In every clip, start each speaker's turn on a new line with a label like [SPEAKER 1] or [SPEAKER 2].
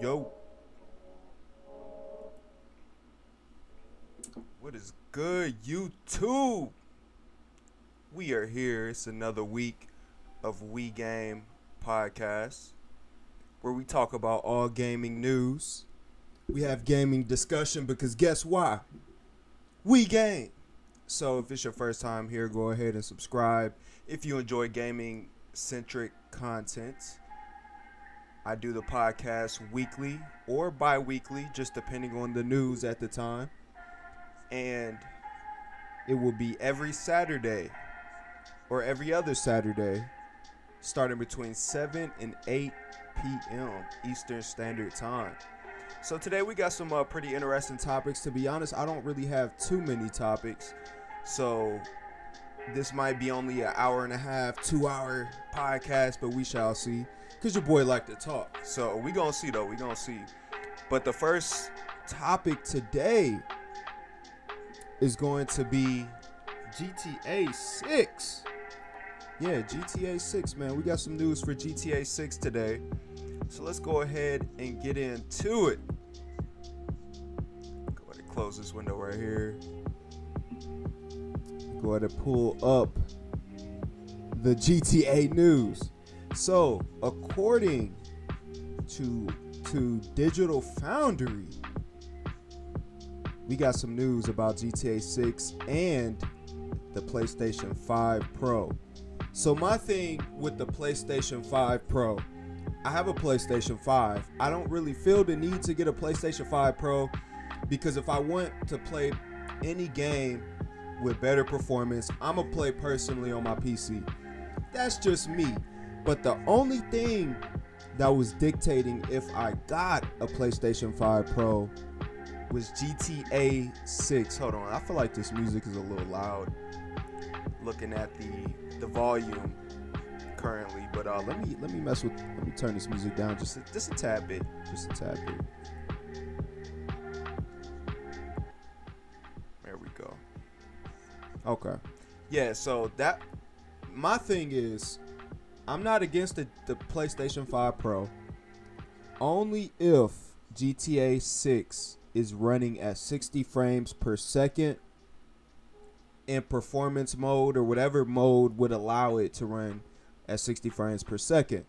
[SPEAKER 1] Yo. What is good, YouTube? We are here. It's another week of We Game podcast where we talk about all gaming news. We have gaming discussion because guess why? We game. So if it's your first time here, go ahead and subscribe. If you enjoy gaming-centric content, I do the podcast weekly or bi-weekly, just depending on the news at the time. And it will be every Saturday or every other Saturday, starting between 7 and 8 p.m. Eastern Standard Time. So today we got some pretty interesting topics. To be honest, I don't really have too many topics. So this might be only an hour and a half, 2-hour podcast, but we shall see. Because your boy like to talk. So we gonna see though, we gonna see. But the first topic today is going to be GTA 6. Yeah, GTA 6, man. We got some news for GTA 6 today. So let's go ahead and get into it. Go ahead and close this window right here. Go ahead and pull up the GTA news. So, according to Digital Foundry, we got some news about GTA 6 and the PlayStation 5 Pro. So my thing with the PlayStation 5 Pro, I have a PlayStation 5. I don't really feel the need to get a PlayStation 5 Pro because if I want to play any game with better performance, I'm going to play personally on my PC. That's just me. But the only thing that was dictating if I got a PlayStation 5 Pro was GTA 6. Hold on, I feel like this music is a little loud. Looking at the volume currently, but let me turn this music down just a tad bit, There we go. Okay, yeah. So that my thing is, I'm not against the PlayStation 5 Pro, only if GTA 6 is running at 60 frames per second in performance mode or whatever mode would allow it to run at 60 frames per second.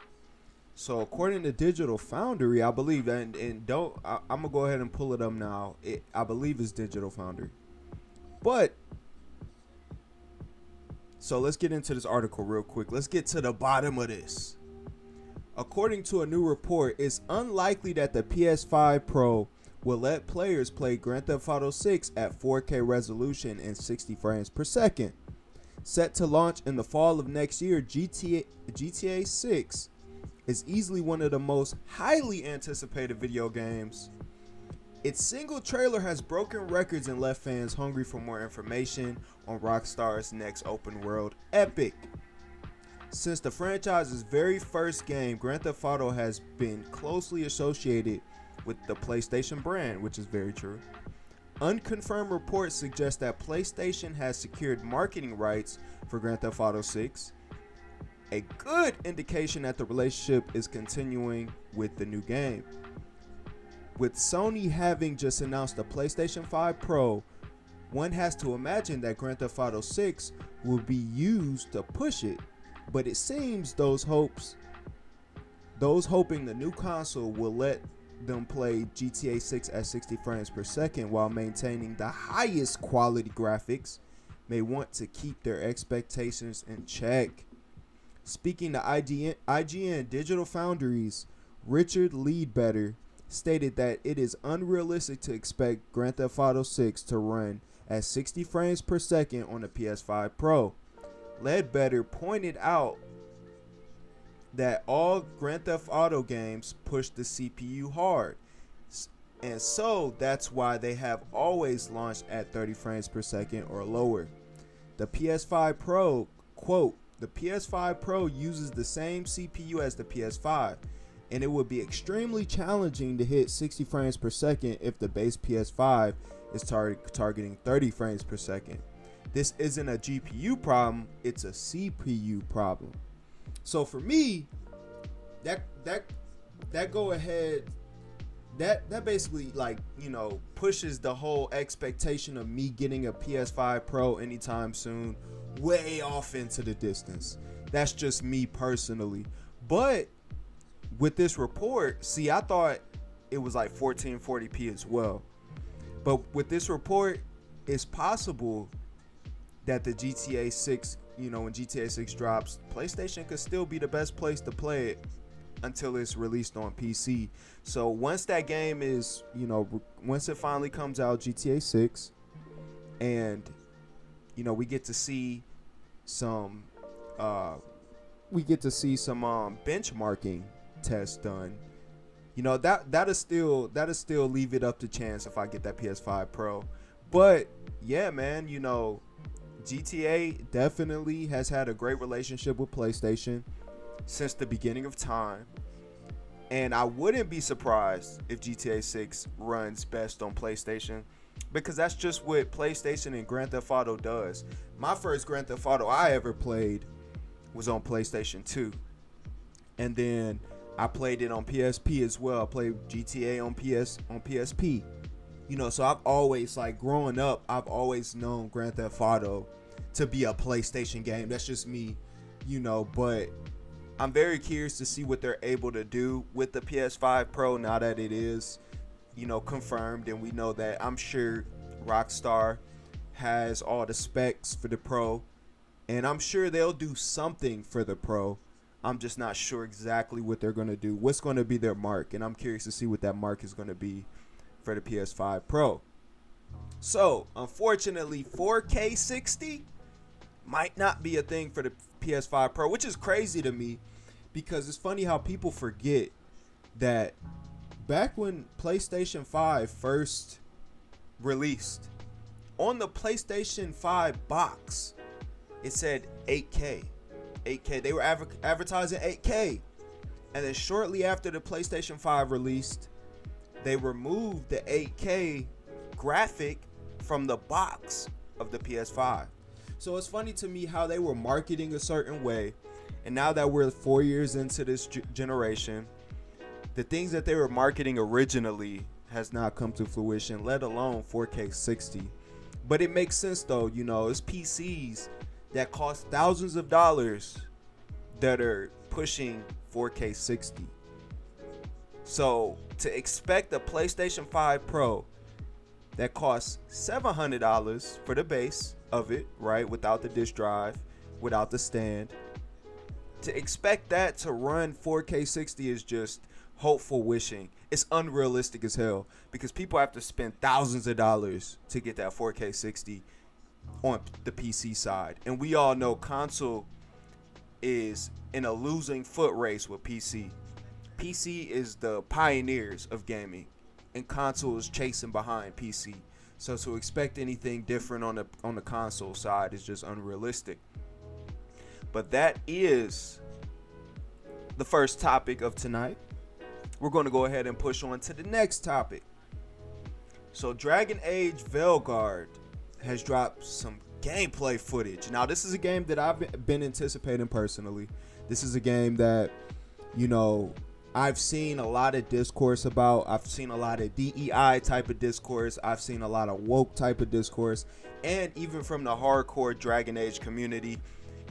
[SPEAKER 1] So according to Digital Foundry, I believe, I'm gonna go ahead and pull it up now. I believe it's Digital Foundry. But so let's get into this article real quick. Let's get to the bottom of this. According to a new report, it's unlikely that the PS5 Pro will let players play Grand Theft Auto 6 at 4K resolution and 60 frames per second. Set to launch in the fall of next year, GTA 6 is easily one of the most highly anticipated video games. Its single trailer has broken records and left fans hungry for more information on Rockstar's next open world epic. Since the franchise's very first game, Grand Theft Auto has been closely associated with the PlayStation brand, which is very true. Unconfirmed reports suggest that PlayStation has secured marketing rights for Grand Theft Auto 6, a good indication that the relationship is continuing with the new game. With Sony having just announced the PlayStation 5 Pro, one has to imagine that Grand Theft Auto 6 will be used to push it, but it seems those hoping the new console will let them play GTA 6 at 60 frames per second while maintaining the highest quality graphics may want to keep their expectations in check. Speaking to IGN, Digital Foundry's Richard Leadbetter stated that it is unrealistic to expect Grand Theft Auto 6 to run at 60 frames per second on the PS5 Pro. Leadbetter pointed out that all Grand Theft Auto games push the CPU hard, and so that's why they have always launched at 30 frames per second or lower. The PS5 Pro, quote, the PS5 Pro uses the same CPU as the PS5, and it would be extremely challenging to hit 60 frames per second if the base PS5 is targeting 30 frames per second. This isn't a GPU problem, it's a CPU problem. So for me, that go ahead that basically, like, pushes the whole expectation of me getting a PS5 Pro anytime soon way off into the distance. That's just me personally. But with this report, see, I thought it was like 1440p as well. But with this report, it's possible that the GTA 6, when GTA 6 drops, PlayStation could still be the best place to play it until it's released on PC. So once that game is, once it finally comes out, GTA 6, and we get to see some benchmarking tests done. That'll still leave it up to chance if I get that PS5 Pro. But yeah, man, GTA definitely has had a great relationship with PlayStation since the beginning of time. And I wouldn't be surprised if GTA 6 runs best on PlayStation, because that's just what PlayStation and Grand Theft Auto does. My first Grand Theft Auto I ever played was on PlayStation 2. And then I played it on PSP as well. I played GTA on PSP. So I've always, like, growing up, I've always known Grand Theft Auto to be a PlayStation game. That's just me, but I'm very curious to see what they're able to do with the PS5 Pro now that it is, confirmed, and we know that, I'm sure Rockstar has all the specs for the Pro, and I'm sure they'll do something for the Pro. I'm just not sure exactly what they're going to do, what's going to be their mark, and I'm curious to see what that mark is going to be for the PS5 Pro. So, unfortunately, 4K 60 might not be a thing for the PS5 Pro, which is crazy to me, because it's funny how people forget that back when PlayStation 5 first released, on the PlayStation 5 box, it said 8K. 8K. They were advertising 8K. And then shortly after the PlayStation 5 released, they removed the 8K graphic from the box of the PS5. So it's funny to me how they were marketing a certain way, and now that we're 4 years into this generation, the things that they were marketing originally has not come to fruition, let alone 4K 60. But it makes sense though, it's PCs that cost thousands of dollars that are pushing 4K 60. So to expect a PlayStation 5 Pro that costs $700 for the base of it, right, without the disk drive, without the stand, to expect that to run 4K 60 is just hopeful wishing. It's unrealistic as hell, because people have to spend thousands of dollars to get that 4K 60 on the PC side. And we all know console is in a losing foot race with PC. PC is the pioneers of gaming, and console is chasing behind PC. So to expect anything different on the console side is just unrealistic. But that is the first topic of tonight. We're going to go ahead and push on to the next topic. So Dragon Age Veilguard has dropped some gameplay footage. Now, this is a game that I've been anticipating personally. This is a game that, I've seen a lot of discourse about. I've seen a lot of DEI type of discourse. I've seen a lot of woke type of discourse. And even from the hardcore Dragon Age community,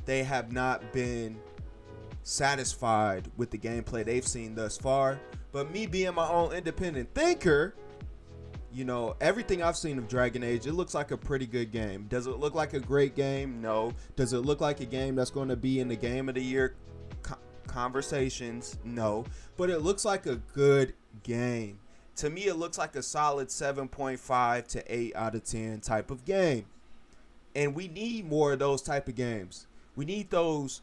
[SPEAKER 1] they have not been satisfied with the gameplay they've seen thus far. But me being my own independent thinker, everything I've seen of Dragon Age, it looks like a pretty good game. Does it look like a great game? No. Does it look like a game that's going to be in the Game of the Year conversations? No. But it looks like a good game. To me, it looks like a solid 7.5 to 8 out of 10 type of game. And we need more of those type of games. We need those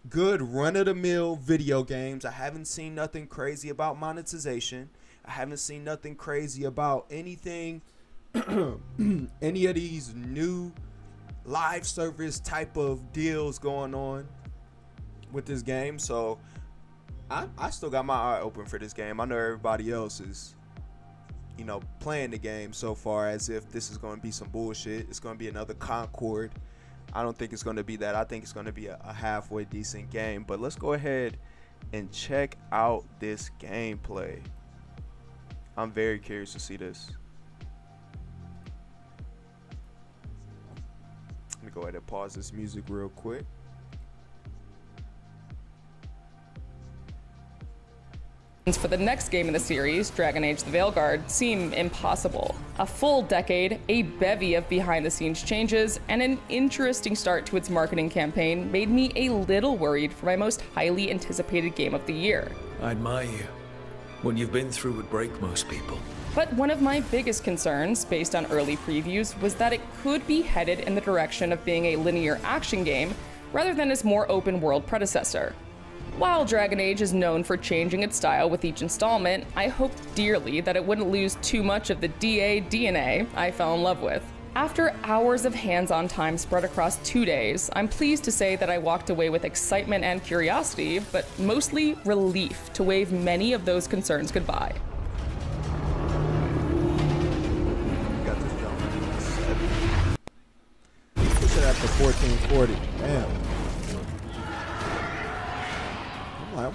[SPEAKER 1] good run-of-the-mill video games. I haven't seen nothing crazy about monetization. I haven't seen nothing crazy about anything, any of these new live service type of deals going on with this game. So I still got my eye open for this game. I know everybody else is, playing the game so far as if this is going to be some bullshit. It's going to be another Concord. I don't think it's going to be that. I think it's going to be a halfway decent game. But let's go ahead and check out this gameplay. I'm very curious to see this. Let me go ahead and pause this music real quick.
[SPEAKER 2] For the next game in the series, Dragon Age the Veilguard, seem impossible. A full decade, a bevy of behind-the-scenes changes, and an interesting start to its marketing campaign made me a little worried for my most highly anticipated game of the year.
[SPEAKER 3] I admire you. What you've been through would break most people.
[SPEAKER 2] But one of my biggest concerns, based on early previews, was that it could be headed in the direction of being a linear action game rather than its more open-world predecessor. While Dragon Age is known for changing its style with each installment, I hoped dearly that it wouldn't lose too much of the DA DNA I fell in love with. After hours of hands-on time spread across 2 days, I'm pleased to say that I walked away with excitement and curiosity, but mostly relief to wave many of those concerns goodbye.
[SPEAKER 1] Got this jump. Push it after 1440. Damn.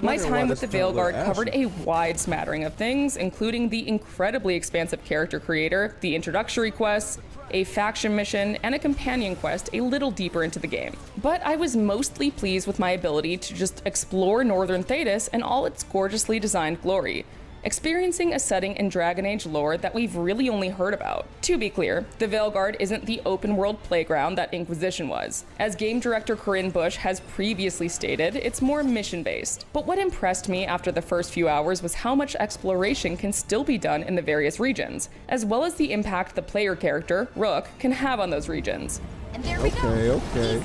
[SPEAKER 2] My time with the Veilguard covered a wide smattering of things, including the incredibly expansive character creator, the introductory quests, a faction mission, and a companion quest a little deeper into the game. But I was mostly pleased with my ability to just explore Northern Thedas and all its gorgeously designed glory, experiencing a setting in Dragon Age lore that we've really only heard about. To be clear, the Veilguard isn't the open-world playground that Inquisition was. As game director Corinne Bush has previously stated, it's more mission-based. But what impressed me after the first few hours was how much exploration can still be done in the various regions, as well as the impact the player character, Rook, can have on those regions.
[SPEAKER 4] And there we go.
[SPEAKER 1] Okay.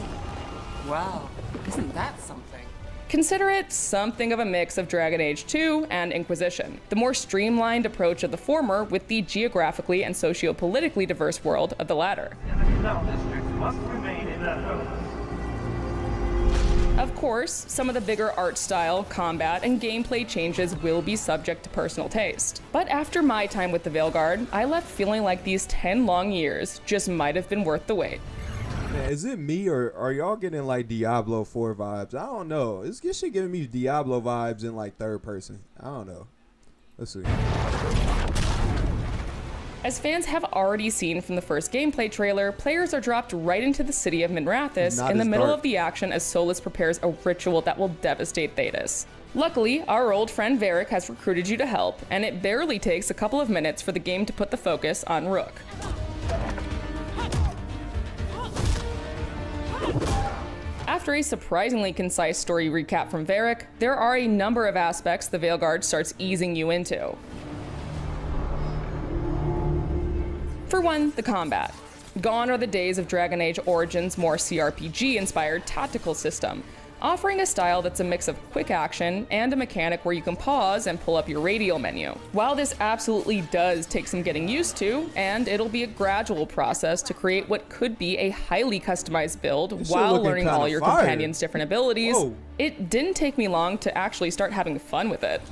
[SPEAKER 4] Wow, isn't that something?
[SPEAKER 2] Consider it something of a mix of Dragon Age 2 and Inquisition, the more streamlined approach of the former with the geographically and socio-politically diverse world of the latter. Of course, some of the bigger art style, combat, and gameplay changes will be subject to personal taste. But after my time with the Veilguard, I left feeling like these 10 long years just might have been worth the wait.
[SPEAKER 1] Man, is it me or are y'all getting like Diablo 4 vibes? I don't know. This shit giving me Diablo vibes in like third person. I don't know. Let's see.
[SPEAKER 2] As fans have already seen from the first gameplay trailer, players are dropped right into the city of Minrathous in the middle of the action as Solus prepares a ritual that will devastate Thedas. Luckily, our old friend Varric has recruited you to help, and it barely takes a couple of minutes for the game to put the focus on Rook. After a surprisingly concise story recap from Varric, there are a number of aspects the Veilguard starts easing you into. For one, the combat. Gone are the days of Dragon Age Origins' more CRPG-inspired tactical system, offering a style that's a mix of quick action and a mechanic where you can pause and pull up your radial menu. While this absolutely does take some getting used to, and it'll be a gradual process to create what could be a highly customized build while learning all your companions' different abilities, it didn't take me long to actually start having fun with it.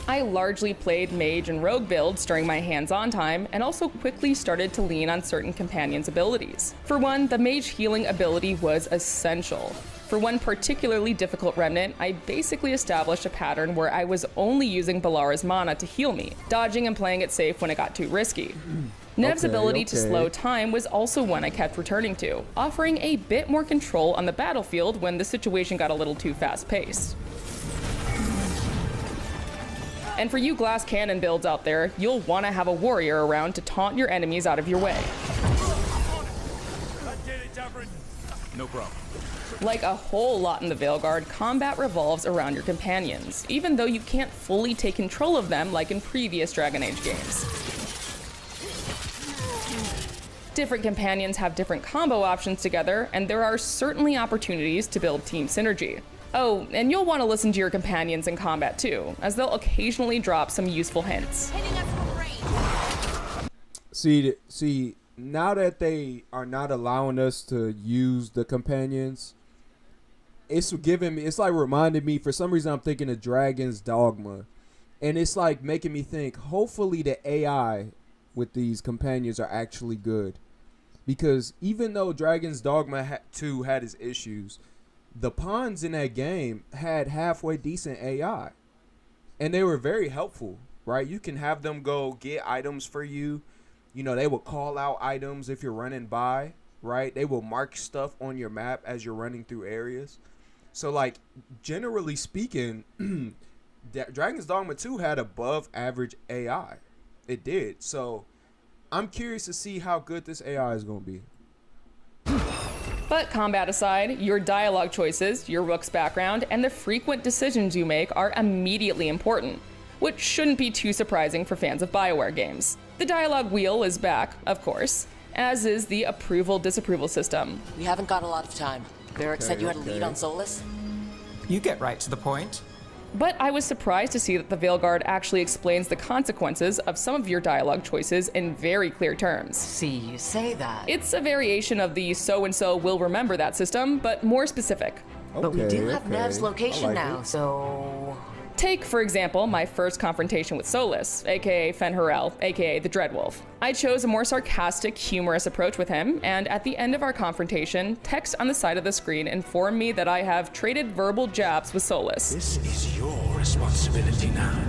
[SPEAKER 2] I largely played mage and rogue builds during my hands-on time, and also quickly started to lean on certain companions' abilities. For one, the mage healing ability was essential. For one particularly difficult remnant, I basically established a pattern where I was only using Balara's mana to heal me, dodging and playing it safe when it got too risky. Nev's ability to slow time was also one I kept returning to, offering a bit more control on the battlefield when the situation got a little too fast-paced. And for you glass cannon builds out there, you'll want to have a warrior around to taunt your enemies out of your way.
[SPEAKER 3] No problem.
[SPEAKER 2] Like a whole lot in the Veilguard, combat revolves around your companions, even though you can't fully take control of them like in previous Dragon Age games. Different companions have different combo options together, and there are certainly opportunities to build team synergy. Oh, and you'll want to listen to your companions in combat too, as they'll occasionally drop some useful hints.
[SPEAKER 1] See, now that they are not allowing us to use the companions, it's like reminding me, for some reason I'm thinking of Dragon's Dogma, and it's like making me think, hopefully the AI with these companions are actually good, because even though Dragon's Dogma 2 had its issues, the pawns in that game had halfway decent AI, and they were very helpful, right? You can have them go get items for you. You know, they will call out items if you're running by, right? They will mark stuff on your map as you're running through areas. So, like, generally speaking, Dragon's Dogma 2 had above average AI. It did. So, I'm curious to see how good this AI is going to be.
[SPEAKER 2] But combat aside, your dialogue choices, your rook's background, and the frequent decisions you make are immediately important, which shouldn't be too surprising for fans of BioWare games. The dialogue wheel is back, of course, as is the approval-disapproval system.
[SPEAKER 5] We haven't got a lot of time. Barrick said you had a lead on Solus?
[SPEAKER 6] You get right to the point.
[SPEAKER 2] But I was surprised to see that the Veilguard actually explains the consequences of some of your dialogue choices in very clear terms.
[SPEAKER 5] See, you say that.
[SPEAKER 2] It's a variation of the so-and-so will remember that system, but more specific.
[SPEAKER 5] But we do have Nev's
[SPEAKER 1] I
[SPEAKER 5] location
[SPEAKER 1] like
[SPEAKER 5] now,
[SPEAKER 1] it.
[SPEAKER 5] so...
[SPEAKER 2] Take, for example, my first confrontation with Solus, aka Fen'Harel, aka the Dreadwolf. I chose a more sarcastic, humorous approach with him, and at the end of our confrontation, text on the side of the screen informed me that I have traded verbal jabs with Solus.
[SPEAKER 3] This is your responsibility now.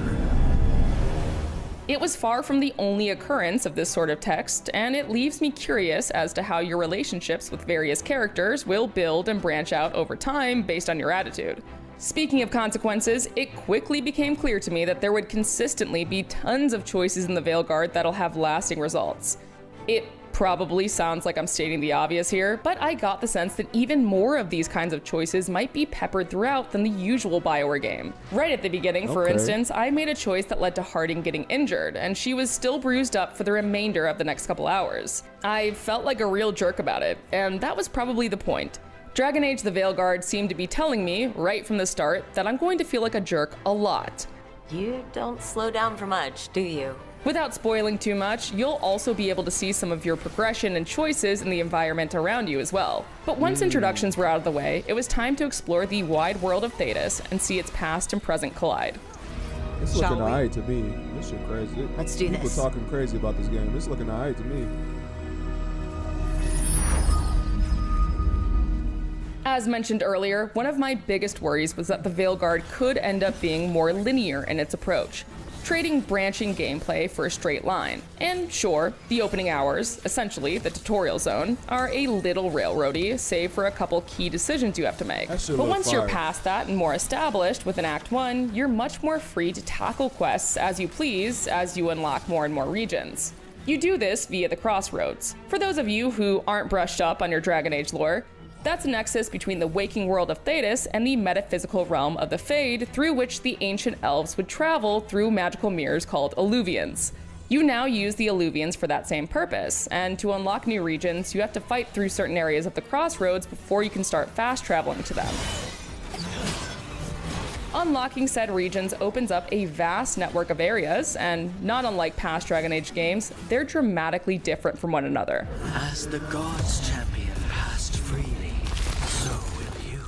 [SPEAKER 2] It was far from the only occurrence of this sort of text, and it leaves me curious as to how your relationships with various characters will build and branch out over time based on your attitude. Speaking of consequences, it quickly became clear to me that there would consistently be tons of choices in the Veilguard that'll have lasting results. It probably sounds like I'm stating the obvious here, but I got the sense that even more of these kinds of choices might be peppered throughout than the usual BioWare game. Right at the beginning, for instance, I made a choice that led to Harding getting injured, and she was still bruised up for the remainder of the next couple hours. I felt like a real jerk about it, and that was probably the point. Dragon Age the Veilguard seemed to be telling me, right from the start, that I'm going to feel like a jerk a lot.
[SPEAKER 5] You don't slow down for much, do you?
[SPEAKER 2] Without spoiling too much, you'll also be able to see some of your progression and choices in the environment around you as well. But once introductions were out of the way, it was time to explore the wide world of Thetis and see its past and present collide.
[SPEAKER 1] It's looking alright to me. This shit crazy.
[SPEAKER 5] Let's do this.
[SPEAKER 1] People talking crazy about this game. It's looking alright to me.
[SPEAKER 2] As mentioned earlier, one of my biggest worries was that the Veilguard could end up being more linear in its approach, trading branching gameplay for a straight line. And sure, the opening hours, essentially the tutorial zone, are a little railroady, save for a couple key decisions you have to make. But once you're past that and more established within Act 1, you're much more free to tackle quests as you please as you unlock more and more regions. You do this via the Crossroads. For those of you who aren't brushed up on your Dragon Age lore, that's a nexus between the waking world of Thetis and the metaphysical realm of the Fade, through which the ancient elves would travel through magical mirrors called Alluvians. You now use the Alluvians for that same purpose, and to unlock new regions, you have to fight through certain areas of the Crossroads before you can start fast traveling to them. Unlocking said regions opens up a vast network of areas, and not unlike past Dragon Age games, they're dramatically different from one another.
[SPEAKER 3] As the gods' champion passed freely, so will you.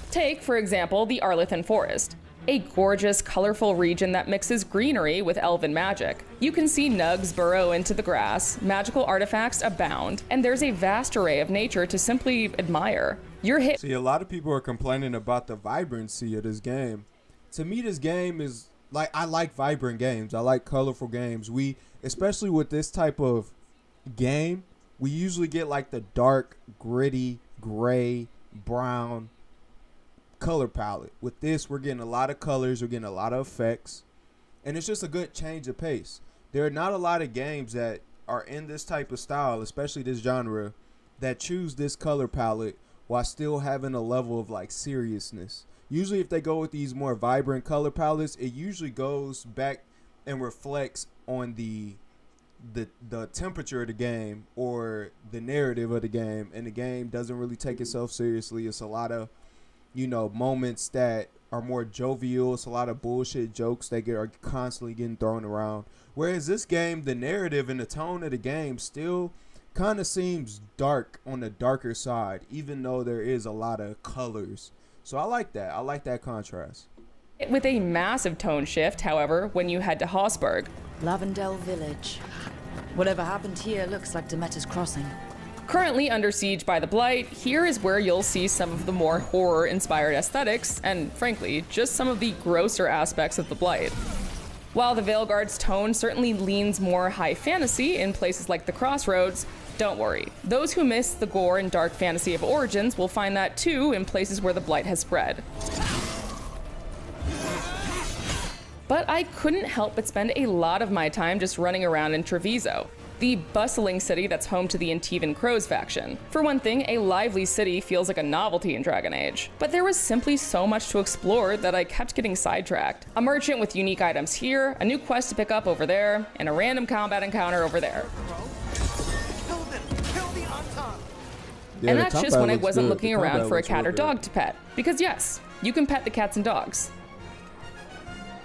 [SPEAKER 2] Take, for example, the Arlethan Forest, a gorgeous, colorful region that mixes greenery with elven magic. You can see nugs burrow into the grass, magical artifacts abound, and there's a vast array of nature to simply admire.
[SPEAKER 1] See, a lot of people are complaining about the vibrancy of this game. To me, this game is like, I like vibrant games. I like colorful games. Especially with this type of game, we usually get like the dark, gritty, gray, brown color palette. With this, we're getting a lot of colors, we're getting a lot of effects, and it's just a good change of pace. There are not a lot of games that are in this type of style, especially this genre, that choose this color palette while still having a level of like seriousness. Usually if they go with these more vibrant color palettes, it usually goes back and reflects on the temperature of the game or the narrative of the game, and the game doesn't really take itself seriously. It's a lot of, you know, moments that are more jovial. It's a lot of bullshit jokes that are constantly getting thrown around. Whereas this game, the narrative and the tone of the game still kind of seems dark, on the darker side, even though there is a lot of colors. So I like that. I like that contrast.
[SPEAKER 2] With a massive tone shift, however, when you head to Haussburg.
[SPEAKER 7] Lavendel Village. Whatever happened here looks like Demeter's Crossing.
[SPEAKER 2] Currently under siege by the Blight, here is where you'll see some of the more horror-inspired aesthetics, and frankly, just some of the grosser aspects of the Blight. While the Veilguard's tone certainly leans more high fantasy in places like the Crossroads, don't worry. Those who miss the gore and dark fantasy of Origins will find that too in places where the blight has spread. But I couldn't help but spend a lot of my time just running around in Treviso, the bustling city that's home to the Antivan Crows faction. For one thing, a lively city feels like a novelty in Dragon Age, but there was simply so much to explore that I kept getting sidetracked. A merchant with unique items here, a new quest to pick up over there, and a random combat encounter over there.
[SPEAKER 1] Yeah,
[SPEAKER 2] and that's just when I wasn't
[SPEAKER 1] good.
[SPEAKER 2] looking around for a cat or dog to pet. Because yes, you can pet the cats and dogs.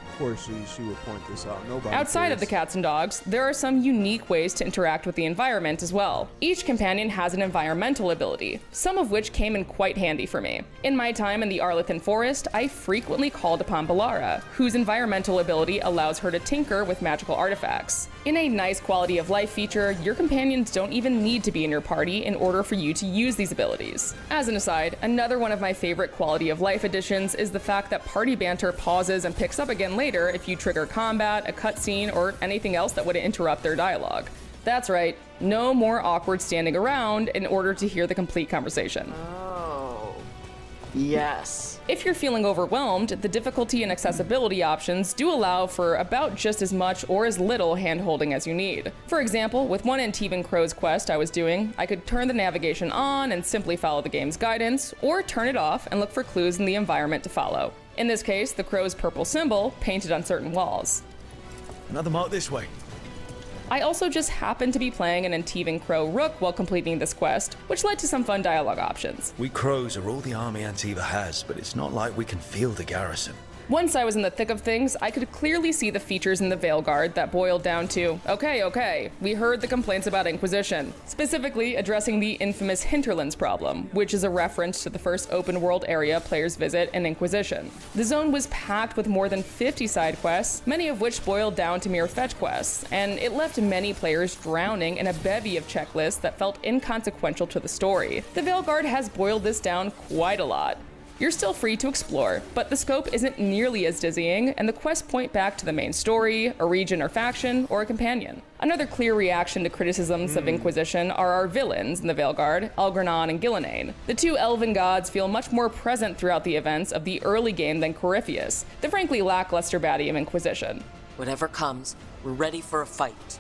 [SPEAKER 1] Of course, she would point this out. Nobody
[SPEAKER 2] Outside
[SPEAKER 1] cares.
[SPEAKER 2] of the cats and dogs, there are some unique ways to interact with the environment as well. Each companion has an environmental ability, some of which came in quite handy for me. In my time in the Arlethan Forest, I frequently called upon Balara, whose environmental ability allows her to tinker with magical artifacts. In a nice quality of life feature, your companions don't even need to be in your party in order for you to use these abilities. As an aside, another one of my favorite quality of life additions is the fact that party banter pauses and picks up again later if you trigger combat, a cutscene, or anything else that would interrupt their dialogue. That's right, no more awkward standing around in order to hear the complete conversation.
[SPEAKER 5] Oh, yes.
[SPEAKER 2] If you're feeling overwhelmed, the difficulty and accessibility options do allow for about just as much or as little hand-holding as you need. For example, with one Antivan Crow's quest I was doing, I could turn the navigation on and simply follow the game's guidance, or turn it off and look for clues in the environment to follow. In this case, the crow's purple symbol painted on certain walls.
[SPEAKER 3] Another mark this way.
[SPEAKER 2] I also just happened to be playing an Antivan Crow Rook while completing this quest, which led to some fun dialogue options.
[SPEAKER 3] We crows are all the army Antiva has, but it's not like we can field a garrison.
[SPEAKER 2] Once I was in the thick of things, I could clearly see the features in the Veilguard that boiled down to, okay, we heard the complaints about Inquisition, specifically addressing the infamous Hinterlands problem, which is a reference to the first open world area players visit in Inquisition. The zone was packed with more than 50 side quests, many of which boiled down to mere fetch quests, and it left many players drowning in a bevy of checklists that felt inconsequential to the story. The Veilguard has boiled this down quite a lot. You're still free to explore, but the scope isn't nearly as dizzying, and the quests point back to the main story, a region or faction, or a companion. Another clear reaction to criticisms of Inquisition are our villains in the Veilguard, Algernon and Gillenane. The two elven gods feel much more present throughout the events of the early game than Corypheus, the frankly lackluster baddie of Inquisition.
[SPEAKER 5] Whatever comes, we're ready for a fight.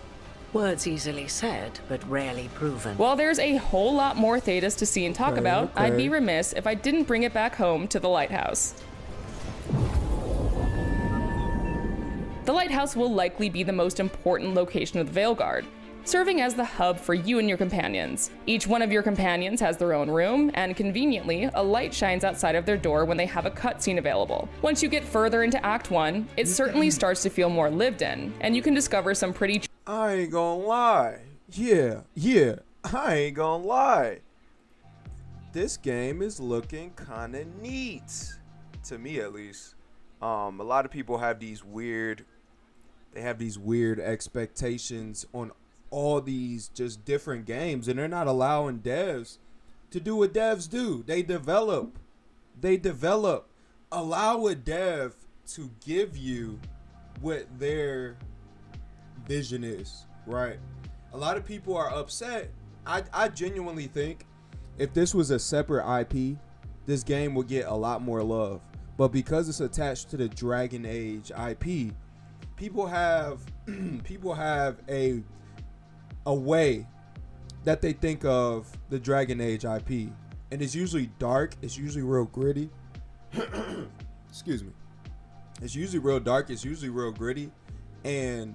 [SPEAKER 8] Words easily said, but rarely proven.
[SPEAKER 2] While there's a whole lot more Thedas to see and talk about, I'd be remiss if I didn't bring it back home to the lighthouse. The lighthouse will likely be the most important location of the Veilguard, serving as the hub for you and your companions. Each one of your companions has their own room, and conveniently, a light shines outside of their door when they have a cutscene available. Once you get further into Act 1, it certainly starts to feel more lived in, and you can discover some pretty
[SPEAKER 1] I ain't gonna lie. Yeah, I ain't gonna lie. This game is looking kind of neat, to me at least. A lot of people have these weird expectations on all these just different games, and they're not allowing devs to do what devs do. They develop. Allow a dev to give you what their vision is, right? A lot of people are upset. I genuinely think if this was a separate IP, this game would get a lot more love. But because it's attached to the Dragon Age IP, people have a way that they think of the Dragon Age IP, and it's usually dark. It's usually real gritty. Excuse me. It's usually real dark. It's usually real gritty, and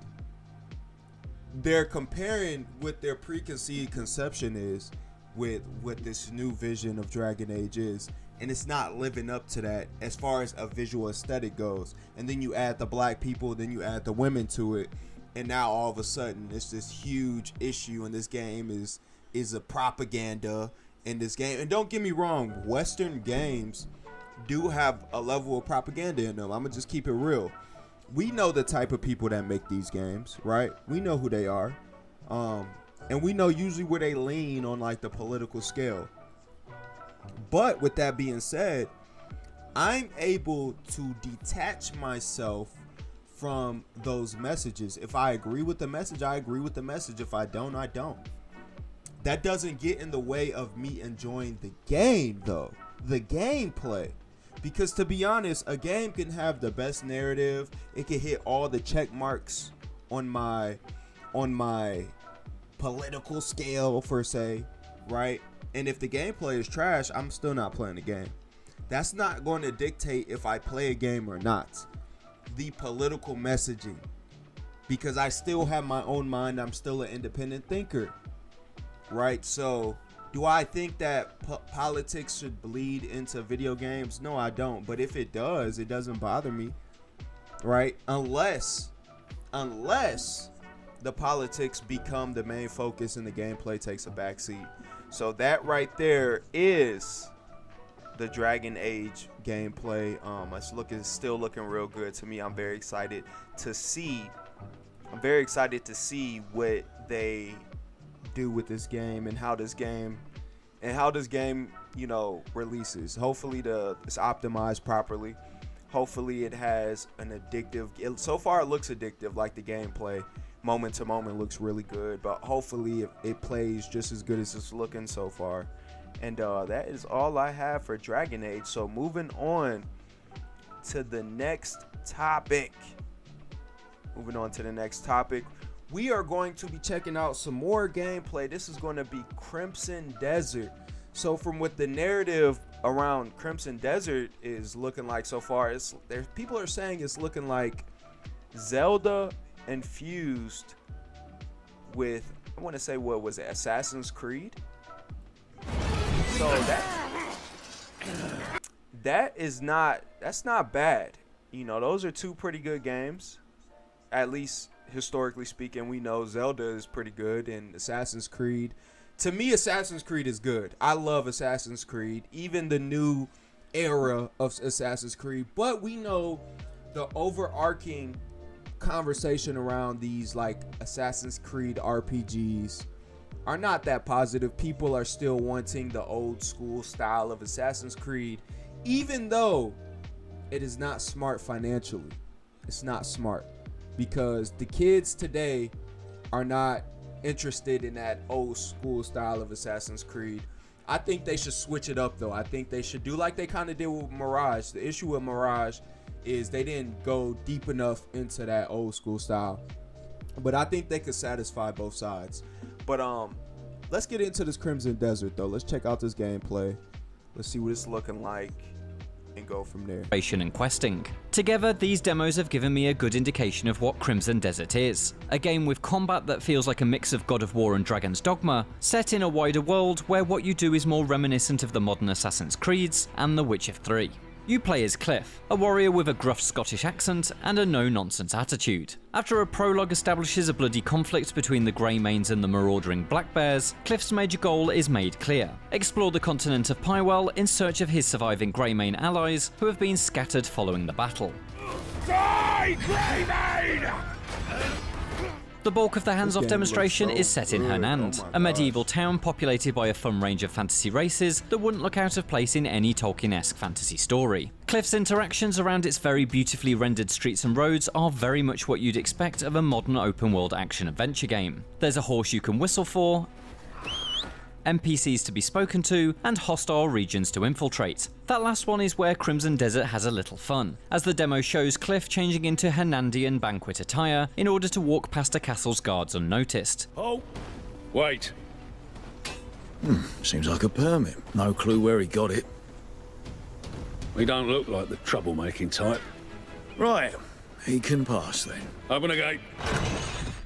[SPEAKER 1] they're comparing what their preconceived conception is with what this new vision of Dragon Age is, and it's not living up to that as far as a visual aesthetic goes. And then you add the black people, then you add the women to it, and now all of a sudden it's this huge issue, and this game is a propaganda in this game. And don't get me wrong, Western games do have a level of propaganda in them. I'm gonna just keep it real. We know the type of people that make these games, right? We know who they are. And we know usually where they lean on like the political scale. But with that being said, I'm able to detach myself from those messages. If I agree with the message, I agree with the message. If I don't, I don't. That doesn't get in the way of me enjoying the game, though. The gameplay. Because to be honest, a game can have the best narrative. It can hit all the check marks on my political scale, per se, right? And if the gameplay is trash, I'm still not playing the game. That's not going to dictate if I play a game or not. The political messaging, because I still have my own mind. I'm still an independent thinker, right? So do I think that politics should bleed into video games? No, I don't. But if it does, it doesn't bother me, right? Unless the politics become the main focus and the gameplay takes a backseat. So that right there is the Dragon Age gameplay. It's still looking real good to me. I'm very excited to see what they do with this game and how this game releases. Hopefully it's optimized properly. Hopefully it has an addictive, so far it looks addictive, like the gameplay moment to moment looks really good, but hopefully it plays just as good as it's looking so far. And that is all I have for Dragon Age. So moving on to the next topic. We are going to be checking out some more gameplay. This is going to be Crimson Desert. So from what the narrative around Crimson Desert is looking like so far, people are saying it's looking like Zelda infused with, I want to say, what was it, Assassin's Creed? So that's not bad. Those are two pretty good games. At least historically speaking, we know Zelda is pretty good, and Assassin's Creed. To me, Assassin's Creed is good. I love Assassin's Creed, even the new era of Assassin's Creed. But we know the overarching conversation around these like Assassin's Creed RPGs are not that positive. People are still wanting the old school style of Assassin's Creed, even though it is not smart financially. It's not smart because the kids today are not interested in that old school style of Assassin's Creed. I think they should switch it up though. I think they should do like they kind of did with Mirage. The issue with Mirage is they didn't go deep enough into that old school style, but I think they could satisfy both sides. But let's get into this Crimson Desert though. Let's check out this gameplay. Let's see what it's looking like and go from there.
[SPEAKER 9] And questing. Together, these demos have given me a good indication of what Crimson Desert is. A game with combat that feels like a mix of God of War and Dragon's Dogma, set in a wider world where what you do is more reminiscent of the modern Assassin's Creeds and The Witcher 3. You play as Cliff, a warrior with a gruff Scottish accent and a no-nonsense attitude. After a prologue establishes a bloody conflict between the Greymanes and the marauding Black Bears, Cliff's major goal is made clear. Explore the continent of Pywell in search of his surviving Greymane allies who have been scattered following the battle. Die, Greymane! The bulk of the hands-off demonstration is set in Hernand, a medieval town populated by a fun range of fantasy races that wouldn't look out of place in any Tolkien-esque fantasy story. Cliff's interactions around its very beautifully rendered streets and roads are very much what you'd expect of a modern open-world action-adventure game. There's a horse you can whistle for, NPCs to be spoken to, and hostile regions to infiltrate. That last one is where Crimson Desert has a little fun, as the demo shows Cliff changing into Hernandian banquet attire in order to walk past a castle's guards unnoticed.
[SPEAKER 10] Oh, wait. Seems like a permit. No clue where he got it. We don't look like the troublemaking type. Right, he can pass then. Open the gate.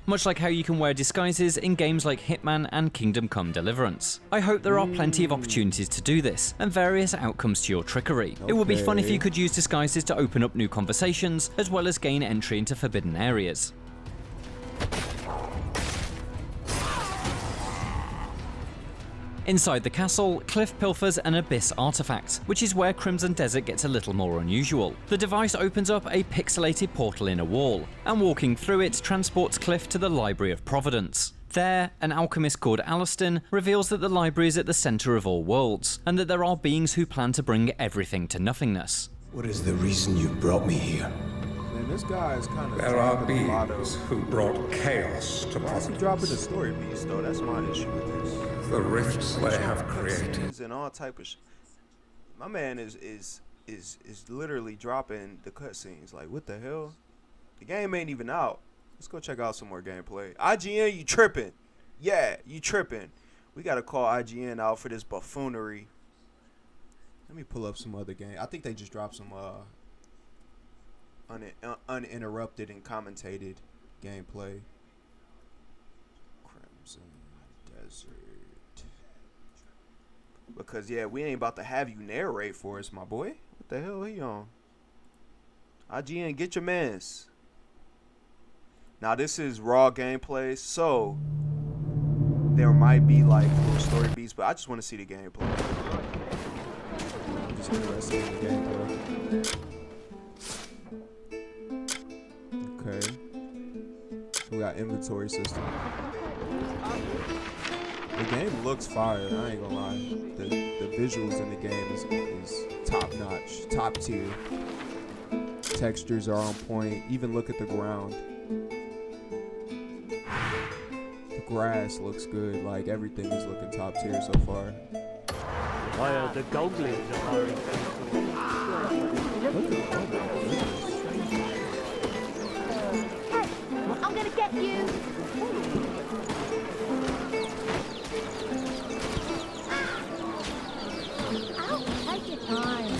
[SPEAKER 9] Much like how you can wear disguises in games like Hitman and Kingdom Come Deliverance. I hope there are plenty of opportunities to do this, and various outcomes to your trickery. It would be fun if you could use disguises to open up new conversations, as well as gain entry into forbidden areas. Inside the castle, Cliff pilfers an Abyss artifact, which is where Crimson Desert gets a little more unusual. The device opens up a pixelated portal in a wall, and walking through it transports Cliff to the Library of Providence. There, an alchemist called Alastin reveals that the library is at the center of all worlds, and that there are beings who plan to bring everything to nothingness.
[SPEAKER 11] What is the reason you brought me here?
[SPEAKER 1] Man, this guy is kind of
[SPEAKER 11] There are
[SPEAKER 1] dropping a lot of...
[SPEAKER 11] beings who brought chaos to
[SPEAKER 1] Why is he dropping the story beast though? That's my issue with this.
[SPEAKER 11] the rifts they have created.
[SPEAKER 1] And all type of my man is literally dropping the cutscenes. Like, what the hell? The game ain't even out. Let's go check out some more gameplay. IGN, you tripping? Yeah, you tripping. We gotta call IGN out for this buffoonery. Let me pull up some other game. I think they just dropped some uninterrupted and commentated gameplay. Crimson Desert. Because yeah, we ain't about to have you narrate for us, my boy. What the hell are you on? IGN, get your mans. Now this is raw gameplay, so there might be like little story beats, but I just want to see the gameplay. I'm just interested in the gameplay. Okay. So we got inventory system. The game looks fire, I ain't gonna lie. The visuals in the game is top notch, top tier. Textures are on point. Even look at the ground. The grass looks good. Like everything is looking top tier so far.
[SPEAKER 12] The goblins are hiring
[SPEAKER 13] I'm gonna get you. Ow, take your time.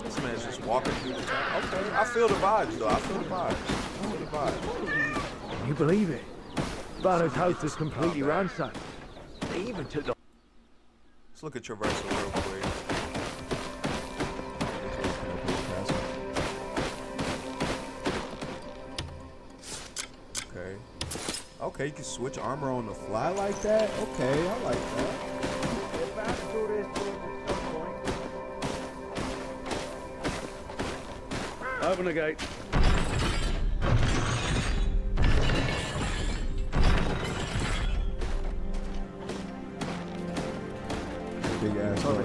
[SPEAKER 1] This man's just walking through the town. Okay, I feel the vibes though. I feel the vibes.
[SPEAKER 12] Can you believe it? Barrow's house is completely ransacked. They even took the...
[SPEAKER 1] Let's look at traversal real quick. Okay. Okay, you can switch armor on the fly like that? Okay, I like that.
[SPEAKER 10] Open the gate.
[SPEAKER 1] Big ass door.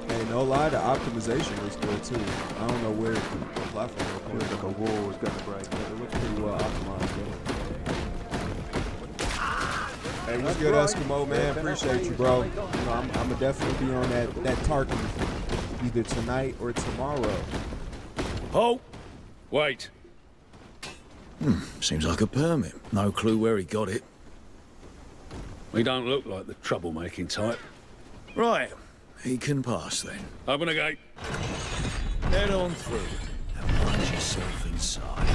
[SPEAKER 1] Hey, no lie, the optimization was good too. I don't know where the platform was. Like a wall was gonna break, but it looks pretty well optimized though. Hey, what's good, Eskimo, man? Appreciate you, bro. You know, I'm gonna definitely be on that target either tonight or tomorrow.
[SPEAKER 10] Oh, wait.
[SPEAKER 14] Seems like a permit. No clue where he got it.
[SPEAKER 10] We don't look like the troublemaking type.
[SPEAKER 14] Right, he can pass then.
[SPEAKER 10] Open the gate.
[SPEAKER 14] Head on through and find yourself inside.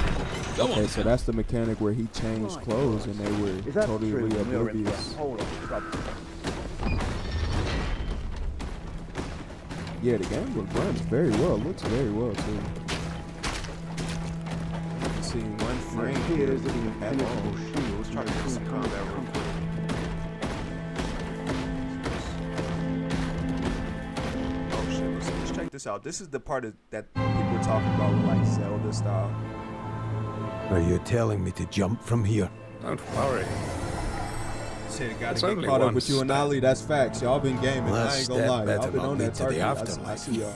[SPEAKER 1] Okay, so that's the mechanic where he changed clothes and they were totally oblivious. Yeah, the game runs very well. Looks very well too. Seeing one frame here at all. Let's try to get some combat real quick. Oh shit, let's check this out. This is the part that people were talking about with like Zelda style.
[SPEAKER 15] Are you telling me to jump from here?
[SPEAKER 11] Don't worry.
[SPEAKER 1] Shit, gotta get caught up with you and Ali. That's facts. Y'all been gaming.
[SPEAKER 15] Well,
[SPEAKER 1] I ain't gonna lie. Y'all been on that
[SPEAKER 15] to the
[SPEAKER 1] target. I
[SPEAKER 15] afterlife.
[SPEAKER 1] see y'all.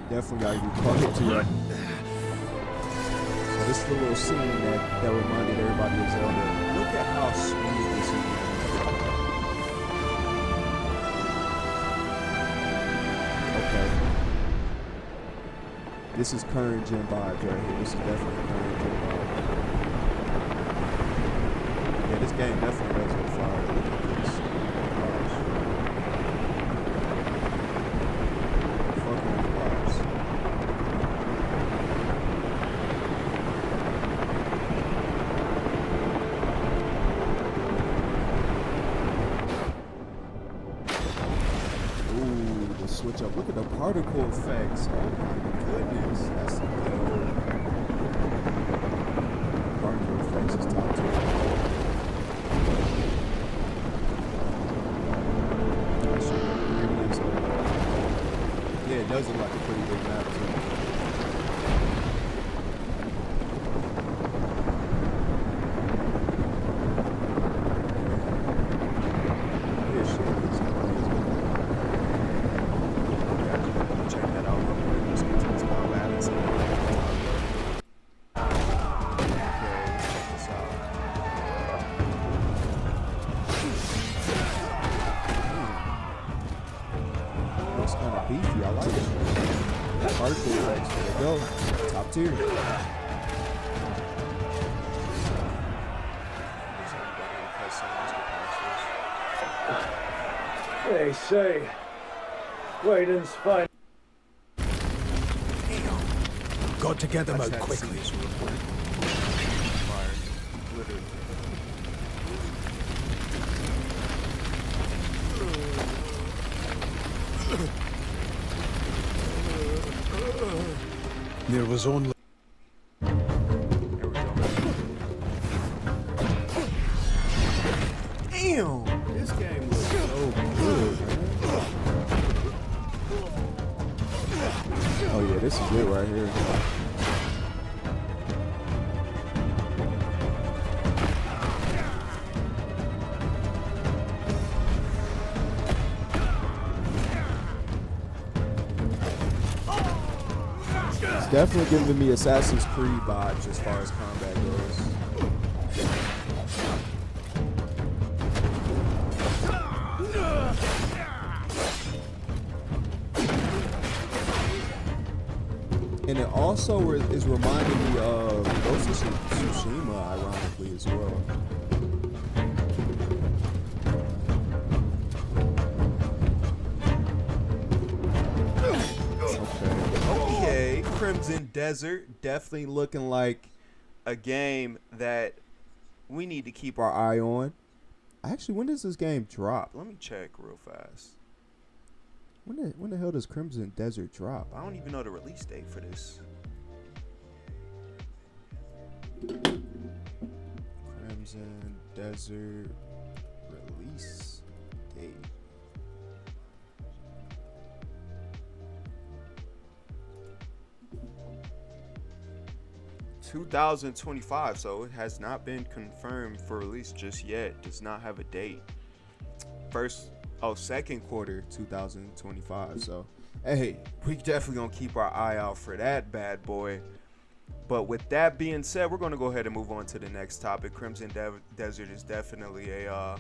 [SPEAKER 1] Definitely gotta get caught up to you. So this is the little scene that reminded everybody of Zelda. Look at how smooth this is. Okay. This is current gen vibes right here. This is definitely current gen vibes. Yeah, this game definitely does look fire. Look at this. Gosh. Fucking with the vibes. Ooh, the switch up. Look at the particle effects. Oh my goodness. That's some good. Particle effects is top tier. I should really does look like a pretty big map too. This shit looks amazing. Yeah, check that out real quick. Let's get to this combat and see what we're talking about. Okay, let's check this out. Looks kind of beefy. I like it. Particle effects. There we go. Top tier.
[SPEAKER 12] They say, waiting's fine.
[SPEAKER 15] Got to get them out quickly. There was only...
[SPEAKER 1] Damn! This game looks so good, man. Oh yeah, this is it right here. It's definitely giving me Assassin's Creed vibes as far as combat goes. And it also is reminding me of Ghost of Tsushima, ironically, as well. Okay, Crimson Desert, definitely looking like a game that we need to keep our eye on. Actually, when does this game drop? Let me check real fast. When the hell does Crimson Desert drop? I don't even know the release date for this. Crimson Desert release date. $2025, so it has not been confirmed for release just yet. Does not have a date. Second quarter 2025. So hey, we definitely gonna keep our eye out for that bad boy. But with that being said, we're gonna go ahead and move on to the next topic. Crimson Desert is definitely a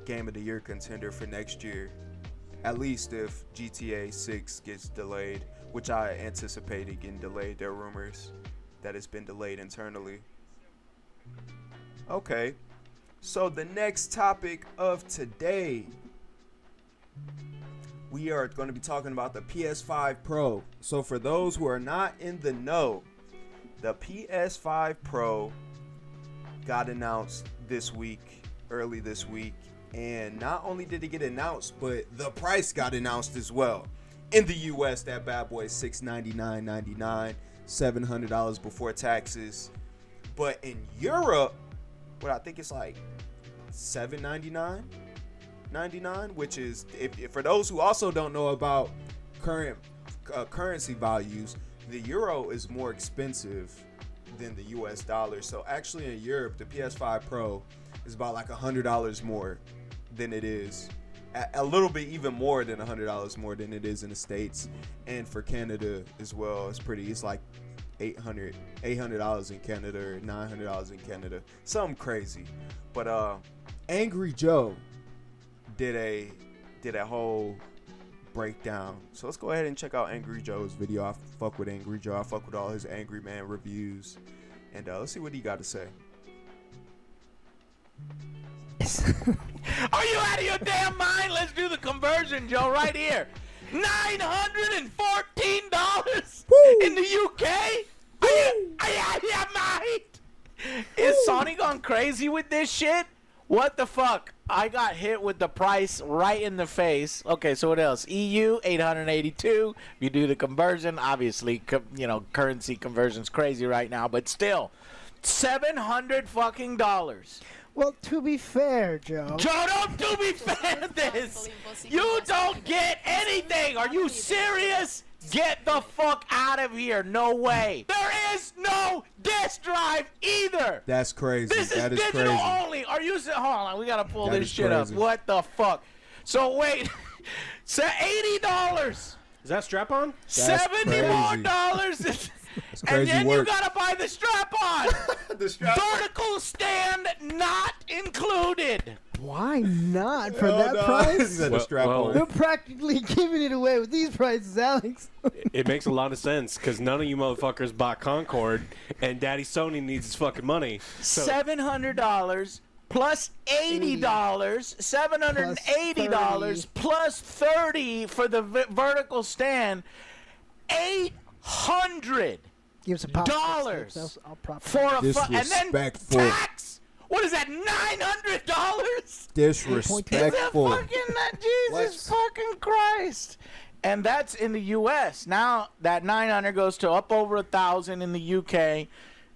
[SPEAKER 1] game of the year contender for next year, at least if GTA 6 gets delayed, which I anticipated getting delayed. There are rumors that it's been delayed internally. Okay, so the next topic of today, we are going to be talking about the PS5 Pro. So for those who are not in the know, the PS5 Pro got announced this week, early this week. And not only did it get announced, but the price got announced as well. In the US, that bad boy is $699.99, $700 before taxes. But in Europe, what I think it's like $799.99, which is, if for those who also don't know about current currency values, the euro is more expensive than the US dollar. So actually in Europe, the PS5 Pro is about like $100 more than it is, a little bit even more than $100 more than it is in the States. And for Canada as well, it's like $800 in Canada or $900 in Canada, something crazy. But Angry Joe did a whole breakdown, so let's go ahead and check out Angry Joe's video. I fuck with Angry Joe. I fuck with all his Angry Man reviews, and let's see what he got to say.
[SPEAKER 16] Are you out of your damn mind? Let's do the conversion, Joe, right here. $914 in the UK? Are you out of your mind? Is Sony gone crazy with this shit? What the fuck? I got hit with the price right in the face. Okay, so what else? EU, $882. If you do the conversion, obviously, you know, currency conversion's crazy right now, but still, $700 fucking dollars.
[SPEAKER 17] Well, to be fair, Joe.
[SPEAKER 16] Joe, don't do me fair this. You don't get anything. Are you serious? Get the fuck out of here. No way. There is no disk drive either.
[SPEAKER 1] That's crazy.
[SPEAKER 16] This is digital only. Are you... Hold on. We got to pull this shit up. What the fuck? So, wait. $80.
[SPEAKER 18] Is that strap-on?
[SPEAKER 16] $70 more. And then you gotta buy the strap-on. Vertical stand not included.
[SPEAKER 17] Why not for that price?
[SPEAKER 18] They're
[SPEAKER 17] practically giving it away with these prices, Alex.
[SPEAKER 18] It makes a lot of sense because none of you motherfuckers bought Concord, and Daddy Sony needs his fucking money. So.
[SPEAKER 16] $700 plus $80, $780 plus $30 for the vertical stand. $800 for a and then tax. What is that? $900?
[SPEAKER 1] Disrespectful.
[SPEAKER 16] Jesus fucking Christ! And that's in the U.S. Now that 900 goes to up over 1,000 in the UK,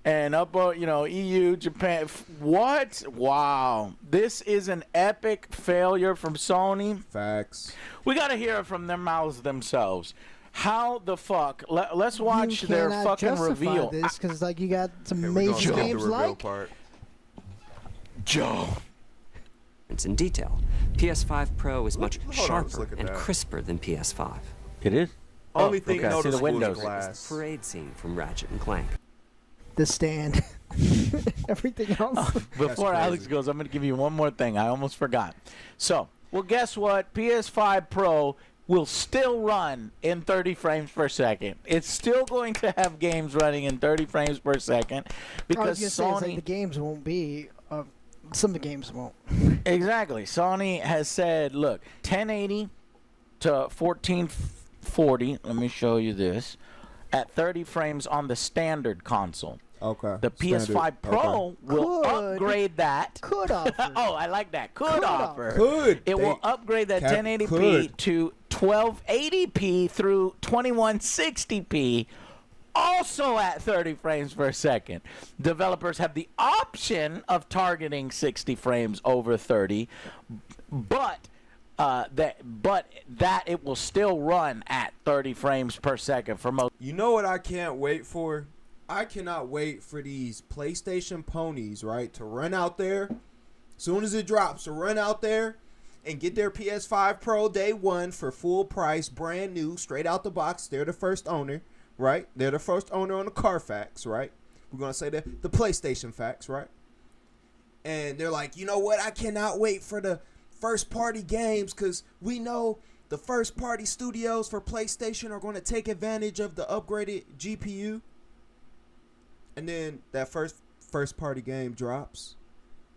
[SPEAKER 16] and up, EU, Japan. What? Wow! This is an epic failure from Sony.
[SPEAKER 1] Facts.
[SPEAKER 16] We gotta hear it from their mouths themselves. How the fuck? Let's watch their fucking reveal.
[SPEAKER 17] This because you got some major games like
[SPEAKER 16] Joe.
[SPEAKER 19] It's in detail. PS5 Pro is much sharper and crisper than PS5.
[SPEAKER 16] It is.
[SPEAKER 18] Only thing noticeable
[SPEAKER 16] the windows.
[SPEAKER 19] Is the parade scene from Ratchet and Clank.
[SPEAKER 17] The stand. Everything else.
[SPEAKER 16] Before Alex goes, I'm going to give you one more thing. I almost forgot. So, well, guess what? PS5 Pro will still run in 30 frames per second. It's still going to have games running in 30 frames per second because Sony...
[SPEAKER 17] the games won't be... some of the games won't.
[SPEAKER 16] Exactly. Sony has said, look, 1080 to 1440. Let me show you this. At 30 frames on the standard console.
[SPEAKER 1] Okay.
[SPEAKER 16] The PS5 Pro will upgrade that.
[SPEAKER 17] Could offer.
[SPEAKER 16] Oh, I like that. Could offer.
[SPEAKER 1] Could.
[SPEAKER 16] It will upgrade that 1080p to 1280p through 2160p, also at 30 frames per second. Developers have the option of targeting 60 frames over 30, but that it will still run at 30 frames per second for most.
[SPEAKER 1] You know what I can't wait for? I cannot wait for these PlayStation ponies, right, to run out there as soon as it drops, to run out there and get their PS5 Pro day one for full price, brand new, straight out the box. They're the first owner, right? They're the first owner on the Carfax, right? We're going to say the PlayStation facts, right? And they're like, you know what? I cannot wait for the first party games because we know the first party studios for PlayStation are going to take advantage of the upgraded GPU. And then that first party game drops.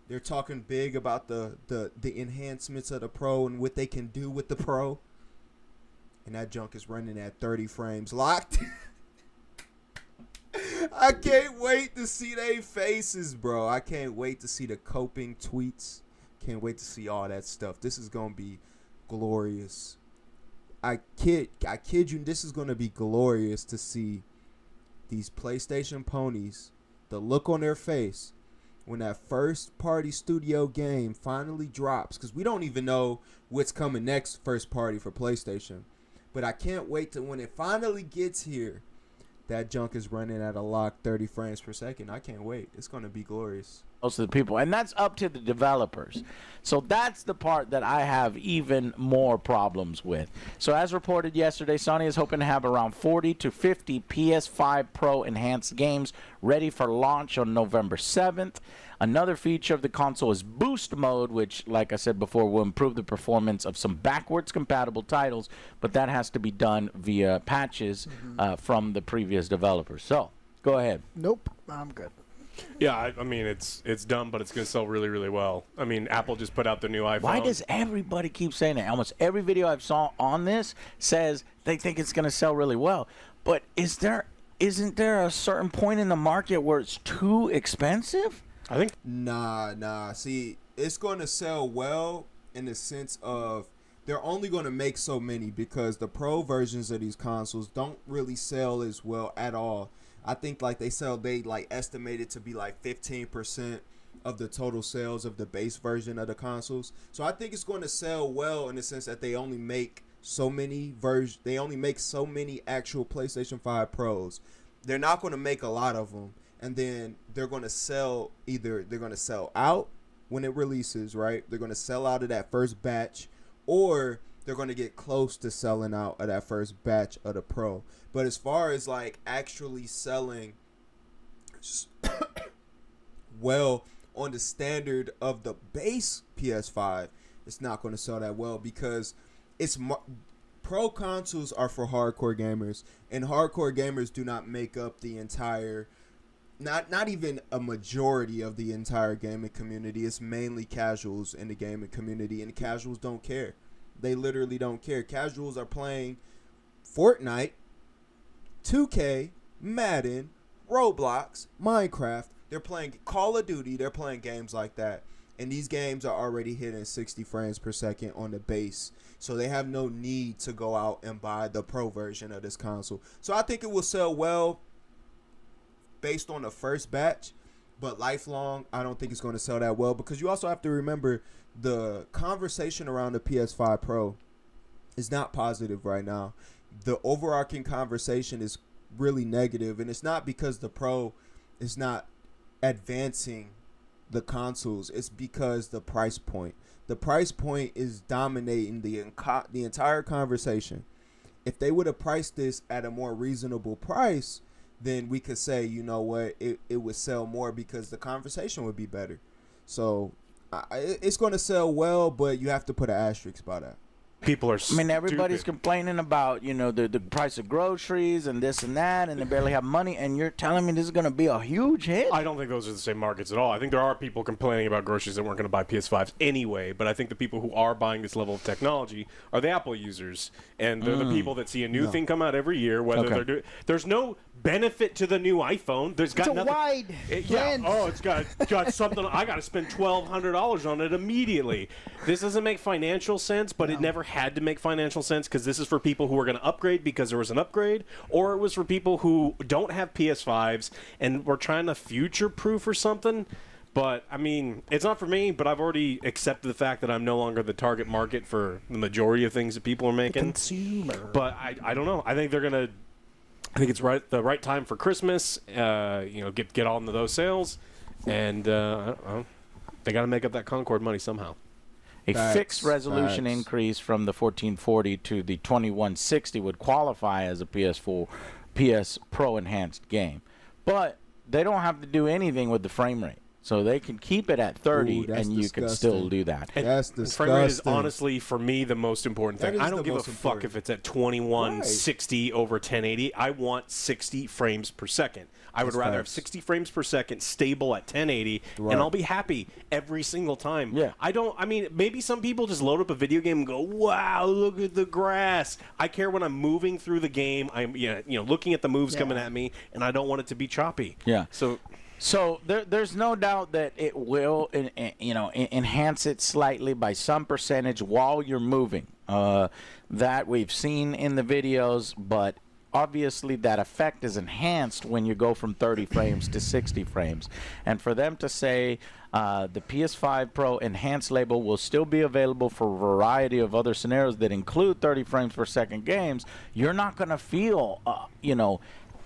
[SPEAKER 1] They're talking big about the enhancements of the Pro and what they can do with the Pro. And that junk is running at 30 frames locked. I can't wait to see their faces, bro. I can't wait to see the coping tweets. Can't wait to see all that stuff. This is going to be glorious. I kid you, this is going to be glorious to see these PlayStation ponies, the look on their face when that first party studio game finally drops, because we don't even know what's coming next first party for PlayStation. But I can't wait to when it finally gets here, that junk is running at a locked 30 frames per second. I can't wait. It's going to be glorious.
[SPEAKER 16] Most of the people, and that's up to the developers. So that's the part that I have even more problems with. So as reported yesterday, Sony is hoping to have around 40 to 50 PS5 Pro enhanced games ready for launch on November 7th. Another feature of the console is boost mode, which, like I said before, will improve the performance of some backwards compatible titles, but that has to be done via patches from the previous developers. So go ahead.
[SPEAKER 17] Nope, I'm good.
[SPEAKER 18] Yeah, I mean, it's dumb, but it's going to sell really, really well. I mean, Apple just put out the new iPhone.
[SPEAKER 16] Why does everybody keep saying that? Almost every video I've saw on this says they think it's going to sell really well. But isn't there a certain point in the market where it's too expensive?
[SPEAKER 18] I think.
[SPEAKER 1] Nah. See, it's going to sell well in the sense of they're only going to make so many because the Pro versions of these consoles don't really sell as well at all. I think like they like estimated to be like 15% of the total sales of the base version of the consoles. So I think it's going to sell well in the sense that they only make so many actual PlayStation 5 Pros. They're not going to make a lot of them, and then they're going to sell out when it releases, right? They're going to sell out of that first batch, or they're going to get close to selling out of that first batch of the Pro. But as far as like actually selling well on the standard of the base PS5, it's not going to sell that well because Pro consoles are for hardcore gamers, and hardcore gamers do not make up the entire, not even a majority of the entire gaming community. It's mainly casuals in the gaming community, and casuals don't care. They literally don't care. Casuals are playing Fortnite, 2K, Madden, Roblox, Minecraft. They're playing Call of Duty. They're playing games like that. And these games are already hitting 60 frames per second on the base. So they have no need to go out and buy the Pro version of this console. So I think it will sell well based on the first batch. But lifelong, I don't think it's going to sell that well. Because you also have to remember the conversation around the PS5 Pro is not positive right now. The overarching conversation is really negative. And it's not because the Pro is not advancing the consoles. It's because the price point. The price point is dominating the entire conversation. If they would have priced this at a more reasonable price, then we could say, you know what, it would sell more because the conversation would be better. So it's going to sell well, but you have to put an asterisk by that.
[SPEAKER 16] People are everybody's complaining about, the price of groceries and this and that, and they barely have money, and you're telling me this is going to be a huge hit?
[SPEAKER 18] I don't think those are the same markets at all. I think there are people complaining about groceries that weren't going to buy PS5s anyway, but I think the people who are buying this level of technology are the Apple users, and they're the people that see a new thing come out every year, whether they're doing... There's no benefit to the new iPhone. There's got nothing...
[SPEAKER 17] wide lens.
[SPEAKER 18] It's got something... I got to spend $1,200 on it immediately. This doesn't make financial sense, but it never had to make financial sense because this is for people who are going to upgrade because there was an upgrade, or it was for people who don't have PS5s and were trying to future-proof or something. But, I mean, it's not for me, but I've already accepted the fact that I'm no longer the target market for the majority of things that people are making.
[SPEAKER 17] Consumer.
[SPEAKER 18] But I don't know. I think they're going to... I think it's the right time for Christmas, get on to those sales, and I don't know. They got to make up that Concord money somehow.
[SPEAKER 16] A fixed resolution increase from the 1440 to the 2160 would qualify as a PS Pro enhanced game. But they don't have to do anything with the frame rate. So they can keep it at 30, and you can still do that.
[SPEAKER 1] That's disgusting.
[SPEAKER 18] Frame rate is honestly, for me, the most important thing. I don't give a fuck if it's at 2160 over 1080. I want 60 frames per second. I would rather have 60 frames per second stable at 1080, and I'll be happy every single time.
[SPEAKER 16] Yeah.
[SPEAKER 18] Maybe some people just load up a video game and go, wow, look at the grass. I care when I'm moving through the game. I'm looking at the moves coming at me, and I don't want it to be choppy.
[SPEAKER 16] Yeah.
[SPEAKER 18] So
[SPEAKER 16] there's no doubt that it will, enhance it slightly by some percentage while you're moving. That we've seen in the videos, but obviously that effect is enhanced when you go from 30 frames to 60 frames. And for them to say the PS5 Pro Enhanced label will still be available for a variety of other scenarios that include 30 frames per second games, you're not going to feel,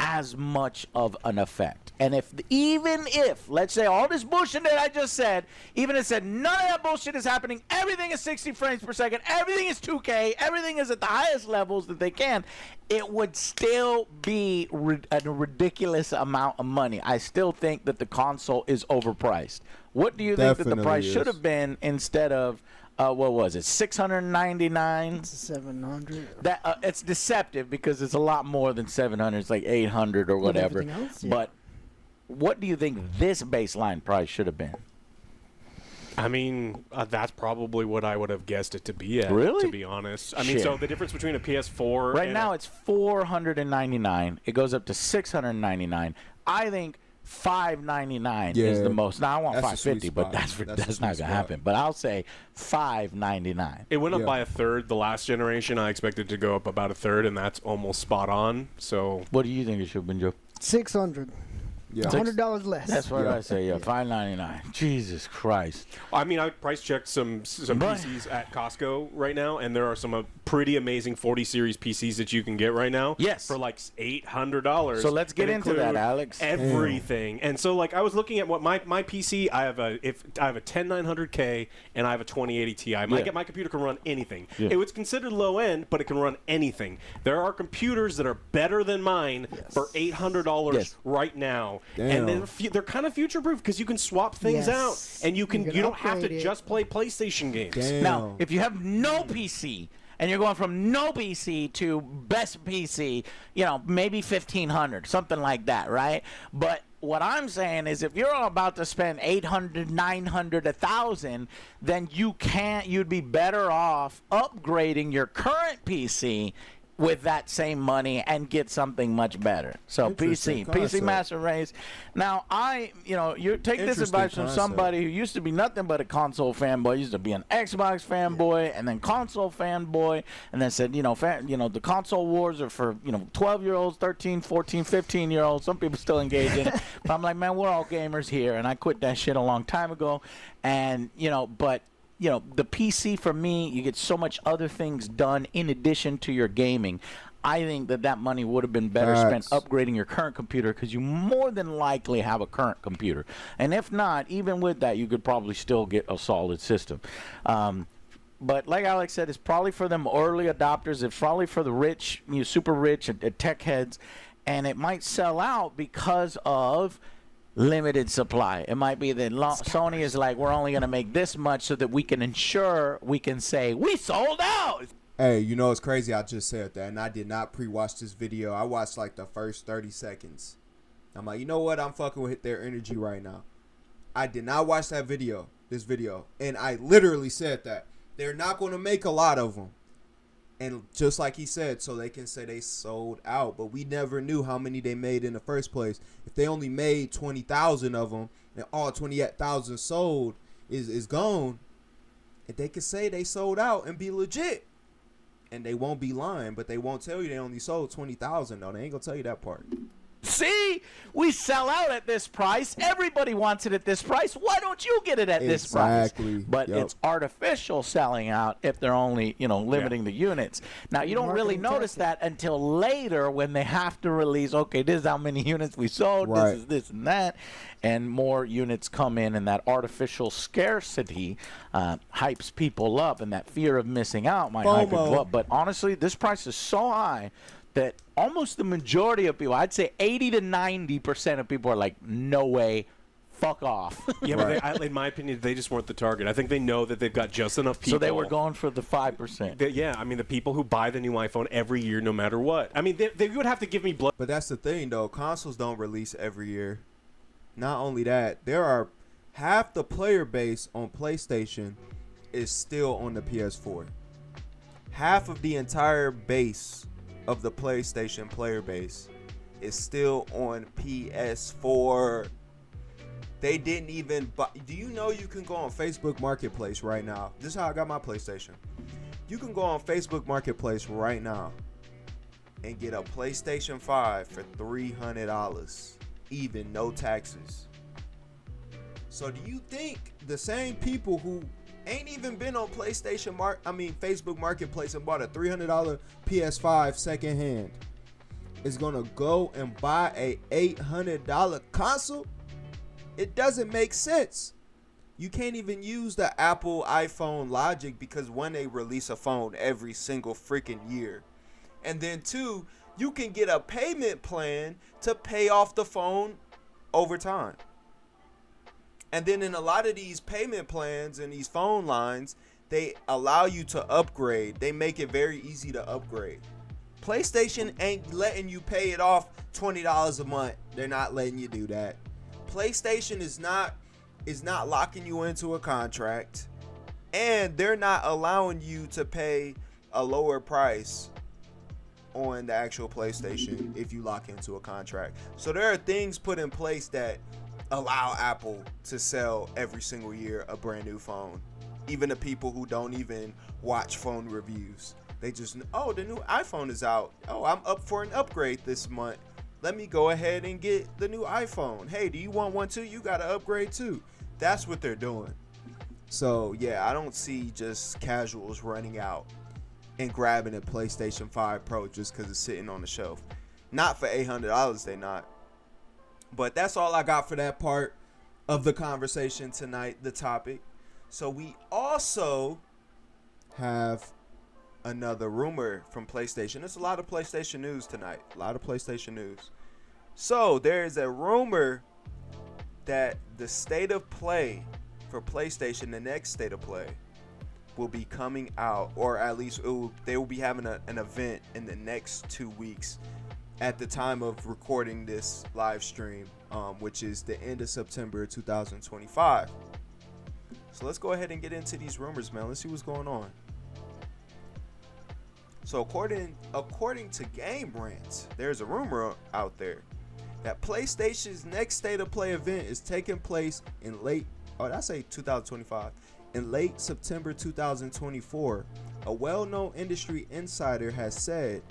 [SPEAKER 16] as much of an effect. And even if, let's say all this bullshit that I just said, even if it said none of that bullshit is happening, everything is 60 frames per second, everything is 2K, everything is at the highest levels that they can, it would still be a ridiculous amount of money. I still think that the console is overpriced. What do you think that the price should have been instead of what was it? $699.
[SPEAKER 17] It's $700.
[SPEAKER 16] That it's deceptive because it's a lot more than $700. It's like $800 or whatever.
[SPEAKER 17] Else,
[SPEAKER 16] But what do you think this baseline price should have been?
[SPEAKER 18] I mean, that's probably what I would have guessed it to be at.
[SPEAKER 16] Really?
[SPEAKER 18] To be honest, I mean, so the difference between a PS4
[SPEAKER 16] right now it's $499. It goes up to $699. I think $599 is the most. Now I want $550, but that's not gonna happen. But I'll say $599.
[SPEAKER 18] It went up by a third the last generation. I expected it to go up about a third, and that's almost spot on. So
[SPEAKER 16] what do you think it should have been, Joe?
[SPEAKER 17] $600.
[SPEAKER 1] Yeah.
[SPEAKER 17] $100 less.
[SPEAKER 16] That's what I say. Yeah, $599. Jesus Christ.
[SPEAKER 18] I mean, I price checked some PCs at Costco right now, and there are some pretty amazing 40 series PCs that you can get right now.
[SPEAKER 16] Yes.
[SPEAKER 18] For like $800.
[SPEAKER 16] So let's get into that, Alex.
[SPEAKER 18] Everything. And so like I was looking at what my PC. I have a 10900K and I have a 2080 Ti. My computer can run anything.
[SPEAKER 16] Yeah.
[SPEAKER 18] It was considered low end, but it can run anything. There are computers that are better than mine for $800 right now.
[SPEAKER 1] Damn.
[SPEAKER 18] And they're kind of future proof because you can swap things out, and you don't have to just play PlayStation games.
[SPEAKER 1] Damn.
[SPEAKER 16] Now, if you have no PC and you're going from no PC to best PC, maybe $1,500, something like that, right? But what I'm saying is, if you're about to spend $800, $900, $1,000, then you'd be better off upgrading your current PC with that same money and get something much better. So PC Master Race. Now you take this advice from somebody who used to be nothing but a console fanboy, used to be an Xbox fanboy, and then console fanboy, and then said, the console wars are for 12-year-olds, 13, 14, 15-year-olds. Some people still engage in it, but I'm like, man, we're all gamers here, and I quit that shit a long time ago, and but. The PC for me, you get so much other things done in addition to your gaming. I think that money would have been better spent upgrading your current computer, because you more than likely have a current computer. And if not, even with that, you could probably still get a solid system. But like Alex said, it's probably for them early adopters. It's probably for the rich, super rich tech heads. And it might sell out because of limited supply. It might be that Sony is like, we're only going to make this much so that we can ensure we can say we sold out.
[SPEAKER 1] Hey, it's crazy. I just said that, and I did not pre-watch this video. I watched like the first 30 seconds. I'm like, you know what? I'm fucking with their energy right now. I did not watch this video, and I literally said that they're not going to make a lot of them. And just like he said, so they can say they sold out. But we never knew how many they made in the first place. If they only made 20,000 of them and all 28,000 sold is gone, and they can say they sold out and be legit. And they won't be lying, but they won't tell you they only sold 20,000 though. They ain't going to tell you that part.
[SPEAKER 16] See, we sell out at this price. Everybody wants it at this price. Why don't you get it at this price? But it's artificial selling out if they're only, limiting the units. Now, you don't really notice that until later when they have to release, okay, this is how many units we sold, this is this and that, and more units come in, and that artificial scarcity hypes people up, and that fear of missing out might hype people up. But honestly, this price is so high that almost the majority of people, I'd say 80 to 90% of people are like, no way, fuck off.
[SPEAKER 18] Yeah, but in my opinion, they just weren't the target. I think they know that they've got just enough people.
[SPEAKER 16] So they were going for the 5%.
[SPEAKER 18] Yeah, I mean, the people who buy the new iPhone every year, no matter what. I mean, they would have to give me blood.
[SPEAKER 1] But that's the thing, though. Consoles don't release every year. Not only that, there are half the player base on PlayStation is still on the PS4. Half of the entire base of the PlayStation player base is still on PS4. They didn't even buy. Do you know you can go on Facebook Marketplace right now? This is how I got my PlayStation. You can go on Facebook Marketplace right now and get a PlayStation 5 for $300, even no taxes. So do you think the same people who ain't even been on Facebook Marketplace and bought a $300 PS5 secondhand is gonna go and buy a $800 console? It doesn't make sense. You can't even use the Apple iPhone logic, because one, they release a phone every single freaking year, and then two, you can get a payment plan to pay off the phone over time. And then in a lot of these payment plans and these phone lines, they allow you to upgrade. They make it very easy to upgrade. PlayStation ain't letting you pay it off $20 a month. They're not letting you do that. PlayStation is not locking you into a contract, and they're not allowing you to pay a lower price on the actual PlayStation if you lock into a contract. So there are things put in place that allow Apple to sell every single year a brand new phone. Even the people who don't even watch phone reviews. They just, the new iPhone is out. I'm up for an upgrade this month. let me go ahead and get the new iPhone. Hey, do you want one too? You got to upgrade too. That's what they're doing. So, yeah, I don't see just casuals running out and grabbing a PlayStation 5 Pro just because it's sitting on the shelf. Not for $800, they not. But that's all I got for that part of the conversation tonight, the topic. So we also have another rumor from PlayStation. There's a lot of PlayStation news tonight. A lot of PlayStation news. So there is a rumor that the state of play for PlayStation, the next state of play, will be coming out, or at least they will be having an event in the next 2 weeks at the time of recording this live stream, which is the end of September 2025. So let's go ahead and get into these rumors, man. Let's see what's going on. So according to Game Rant, there's a rumor out there that PlayStation's next State of Play event is taking place in late 2025. In late September 2024, a well-known industry insider has said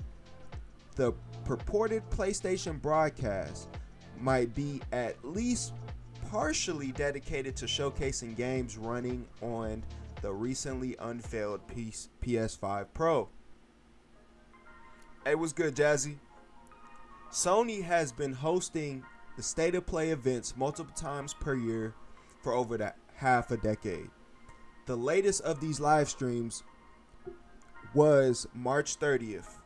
[SPEAKER 1] the purported PlayStation broadcast might be at least partially dedicated to showcasing games running on the recently unveiled PS5 Pro. Hey, what's good, Jazzy? Sony has been hosting the State of Play events multiple times per year for over half a decade. The latest of these live streams was March 30th,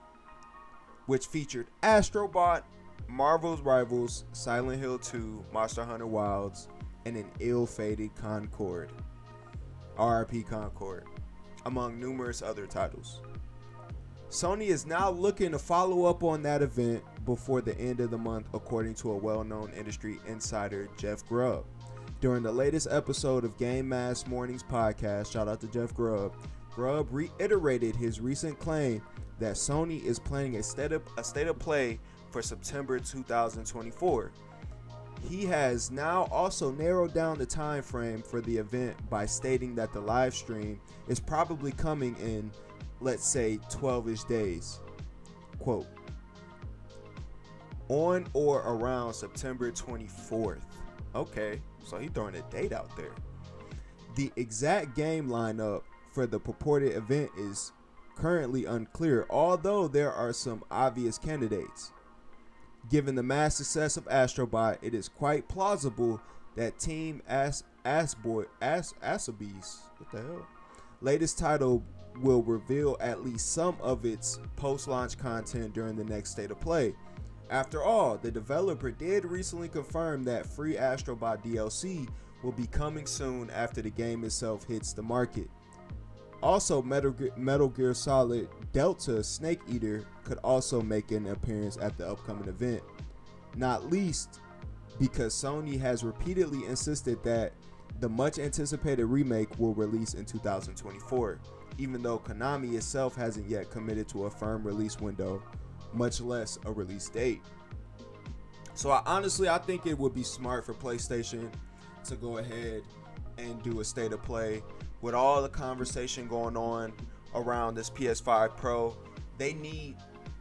[SPEAKER 1] which featured Astrobot, Marvel's Rivals, Silent Hill 2, Monster Hunter Wilds, and an ill-fated Concord, RIP Concord, among numerous other titles. Sony is now looking to follow up on that event before the end of the month, according to a well-known industry insider, Jeff Grubb. During the latest episode of Game Mass Mornings podcast, shout out to Jeff Grubb, Grubb reiterated his recent claim that Sony is planning a state of play for September 2024. He has now also narrowed down the time frame for the event by stating that the live stream is probably coming in, let's say, 12-ish days. Quote, on or around September 24th. Okay, so he's throwing a date out there. The exact game lineup for the purported event is currently unclear, although there are some obvious candidates. Given the mass success of Astrobot, it is quite plausible that Team Asabee's latest title will reveal at least some of its post-launch content during the next State of Play. After all, the developer did recently confirm that free Astrobot DLC will be coming soon after the game itself hits the market. Also, Metal Gear Solid Delta Snake Eater could also make an appearance at the upcoming event, not least because Sony has repeatedly insisted that the much anticipated remake will release in 2024, even though Konami itself hasn't yet committed to a firm release window, much less a release date. So I think it would be smart for PlayStation to go ahead and do a State of Play. With all the conversation going on around this PS5 Pro, they need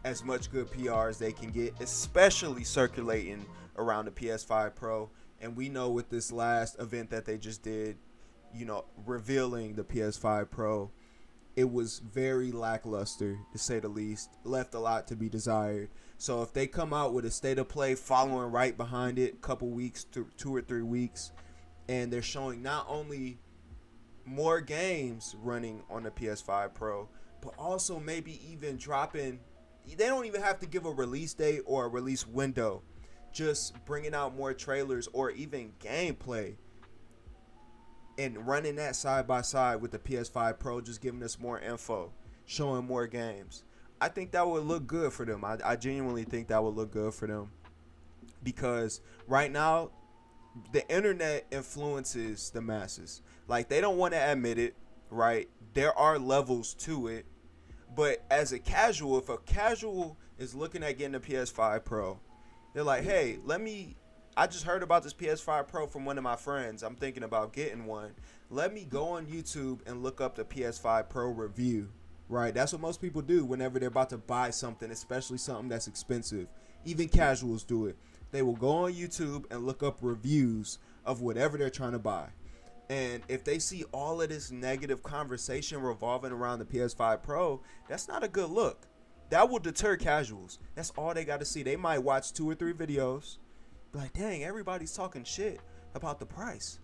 [SPEAKER 1] as much good PR as they can get, especially circulating around the PS5 Pro. And we know with this last event that they just did, revealing the PS5 Pro, it was very lackluster, to say the least. Left a lot to be desired. So if they come out with a State of Play following right behind it, couple weeks, 2 or 3 weeks, and they're showing not only more games running on the PS5 Pro, but also maybe even dropping, they don't even have to give a release date or a release window, just bringing out more trailers or even gameplay and running that side by side with the PS5 Pro, just giving us more info, showing more games. I think that would look good for them. I genuinely think that would look good for them, because right now the internet influences the masses. Like, they don't want to admit it, right? There are levels to it, but as a casual, if a casual is looking at getting a PS5 Pro, they're like, hey, I just heard about this PS5 Pro from one of my friends. I'm thinking about getting one. Let me go on YouTube and look up the PS5 Pro review, right? That's what most people do whenever they're about to buy something, especially something that's expensive. Even casuals do it. They will go on YouTube and look up reviews of whatever they're trying to buy. And if they see all of this negative conversation revolving around the PS5 Pro, that's not a good look. That will deter casuals. That's all they got to see. They might watch 2 or 3 videos. Be like, dang, everybody's talking shit about the price.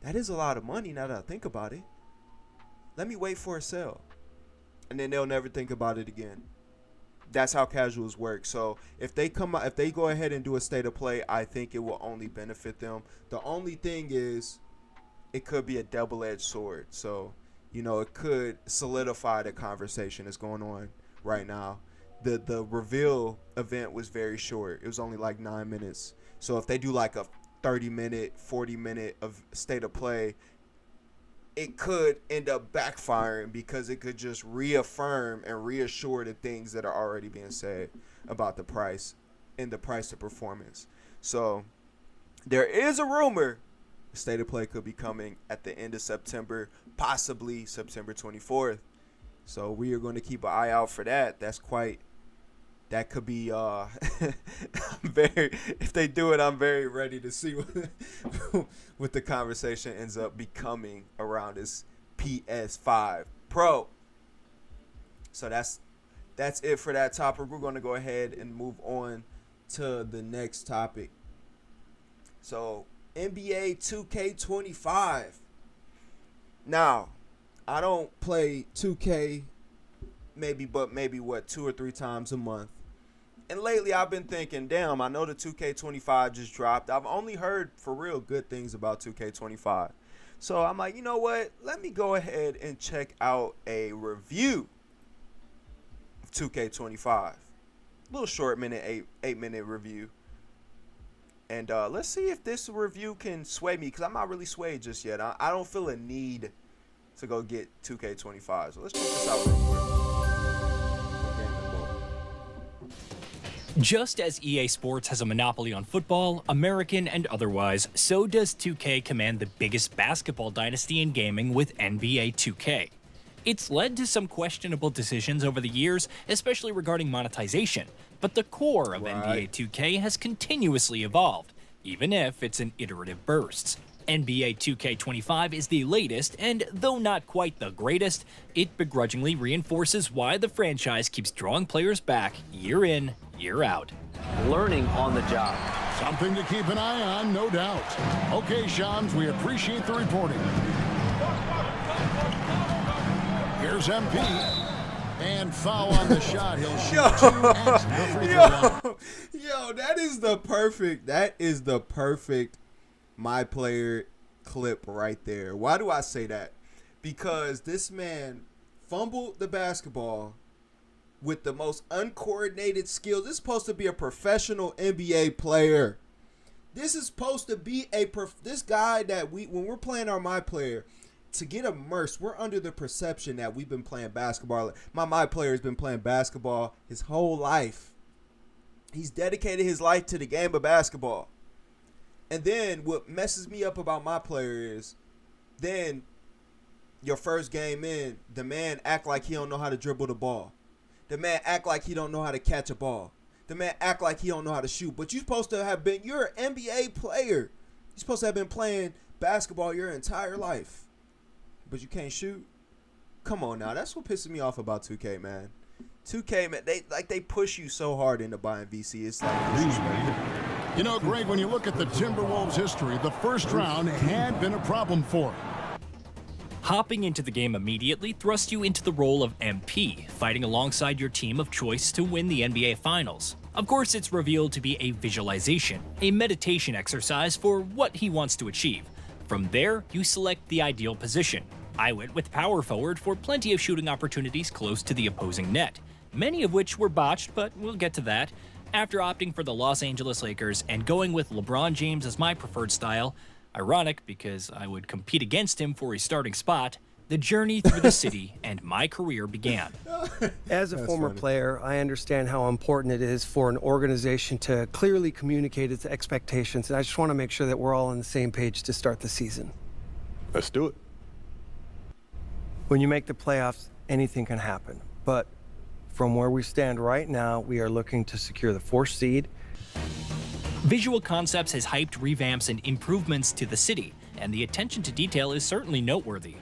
[SPEAKER 1] That is a lot of money now that I think about it. Let me wait for a sale. And then they'll never think about it again. That's how casuals work. So if they come out, if they go ahead and do a state of play, I think it will only benefit them. The only thing is, it could be a double-edged sword. So, you know, it could solidify the conversation that's going on right now. The reveal event was very short. It was only like 9 minutes. So if they do like a 30-minute, 40-minute of state of play, it could end up backfiring because it could just reaffirm and reassure the things that are already being said about the price and the price to performance. So there is a rumor the state of play could be coming at the end of September, possibly September 24th. So we are going to keep an eye out for that. That could be if they do it, I'm very ready to see what the conversation ends up becoming around this PS5 Pro. So that's it for that topic. We're going to go ahead and move on to the next topic. So NBA 2K25. Now, I don't play 2K maybe 2 or 3 times a month. And lately I've been thinking, damn, I know the 2K25 just dropped. I've only heard for real good things about 2K25. So I'm like, you know what? Let me go ahead and check out a review of 2K25. A little short minute, 8-minute review. And let's see if this review can sway me, because I'm not really swayed just yet. I don't feel a need to go get 2K25. So let's check this out real quick.
[SPEAKER 20] Just as EA Sports has a monopoly on football, American and otherwise, so does 2K command the biggest basketball dynasty in gaming with NBA 2K. It's led to some questionable decisions over the years, especially regarding monetization, but the core of NBA 2K has continuously evolved, even if it's in iterative bursts. NBA 2K25 is the latest, and though not quite the greatest, it begrudgingly reinforces why the franchise keeps drawing players back year in, year out.
[SPEAKER 21] Learning on the job.
[SPEAKER 22] Something to keep an eye on, no doubt. Okay, Shams, we appreciate the reporting. Here's MP. And foul on the shot. He'll shoot 2 at the free throw line.
[SPEAKER 1] Yo, that is the perfect My Player clip right there. Why do I say that? Because this man fumbled the basketball with the most uncoordinated skills. This is supposed to be a professional NBA player. This is supposed to be this guy that when we're playing our My Player, to get immersed, we're under the perception that we've been playing basketball. My Player has been playing basketball his whole life. He's dedicated his life to the game of basketball. And then what messes me up about My Player is, then your first game in, the man act like he don't know how to dribble the ball. The man act like he don't know how to catch a ball. The man act like he don't know how to shoot. But you're supposed to have been, you're an NBA player. You're supposed to have been playing basketball your entire life. But you can't shoot? Come on now. That's what pisses me off about 2K, man. 2K, man, they push you so hard into buying VC. It's like,
[SPEAKER 22] you know, Greg, when you look at the Timberwolves' history, the first round had been a problem for them.
[SPEAKER 20] Hopping into the game immediately thrusts you into the role of MP, fighting alongside your team of choice to win the NBA Finals. Of course, it's revealed to be a visualization, a meditation exercise for what he wants to achieve. From there, you select the ideal position. I went with power forward for plenty of shooting opportunities close to the opposing net, many of which were botched, but we'll get to that. After opting for the Los Angeles Lakers and going with LeBron James as my preferred style, ironic because I would compete against him for a starting spot, the journey through the city and my career began.
[SPEAKER 23] As a former player, I understand how important it is for an organization to clearly communicate its expectations, and I just want to make sure that we're all on the same page to start the season.
[SPEAKER 24] Let's do it.
[SPEAKER 23] When you make the playoffs, anything can happen, but From where we stand right now, we are looking to secure the 4th seed.
[SPEAKER 20] Visual Concepts has hyped revamps and improvements to the city, and the attention to detail is certainly noteworthy.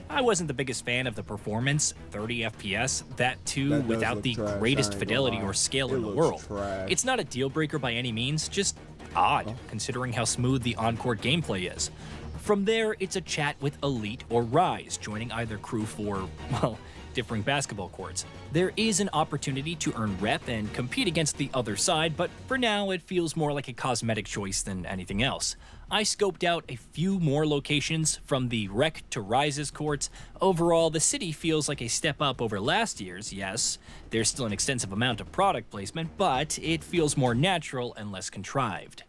[SPEAKER 20] I wasn't the biggest fan of the performance, 30 FPS, that too without the greatest fidelity or scale in the world. It's not a deal breaker by any means, just odd, considering how smooth the on-court gameplay is. From there, it's a chat with Elite or Rise, joining either crew for, well, differing basketball courts. There is an opportunity to earn rep and compete against the other side, but for now it feels more like a cosmetic choice than anything else. I scoped out a few more locations from the Rec to Rise's courts. Overall, the city feels like a step up over last year's, yes. There's still an extensive amount of product placement, but it feels more natural and less contrived.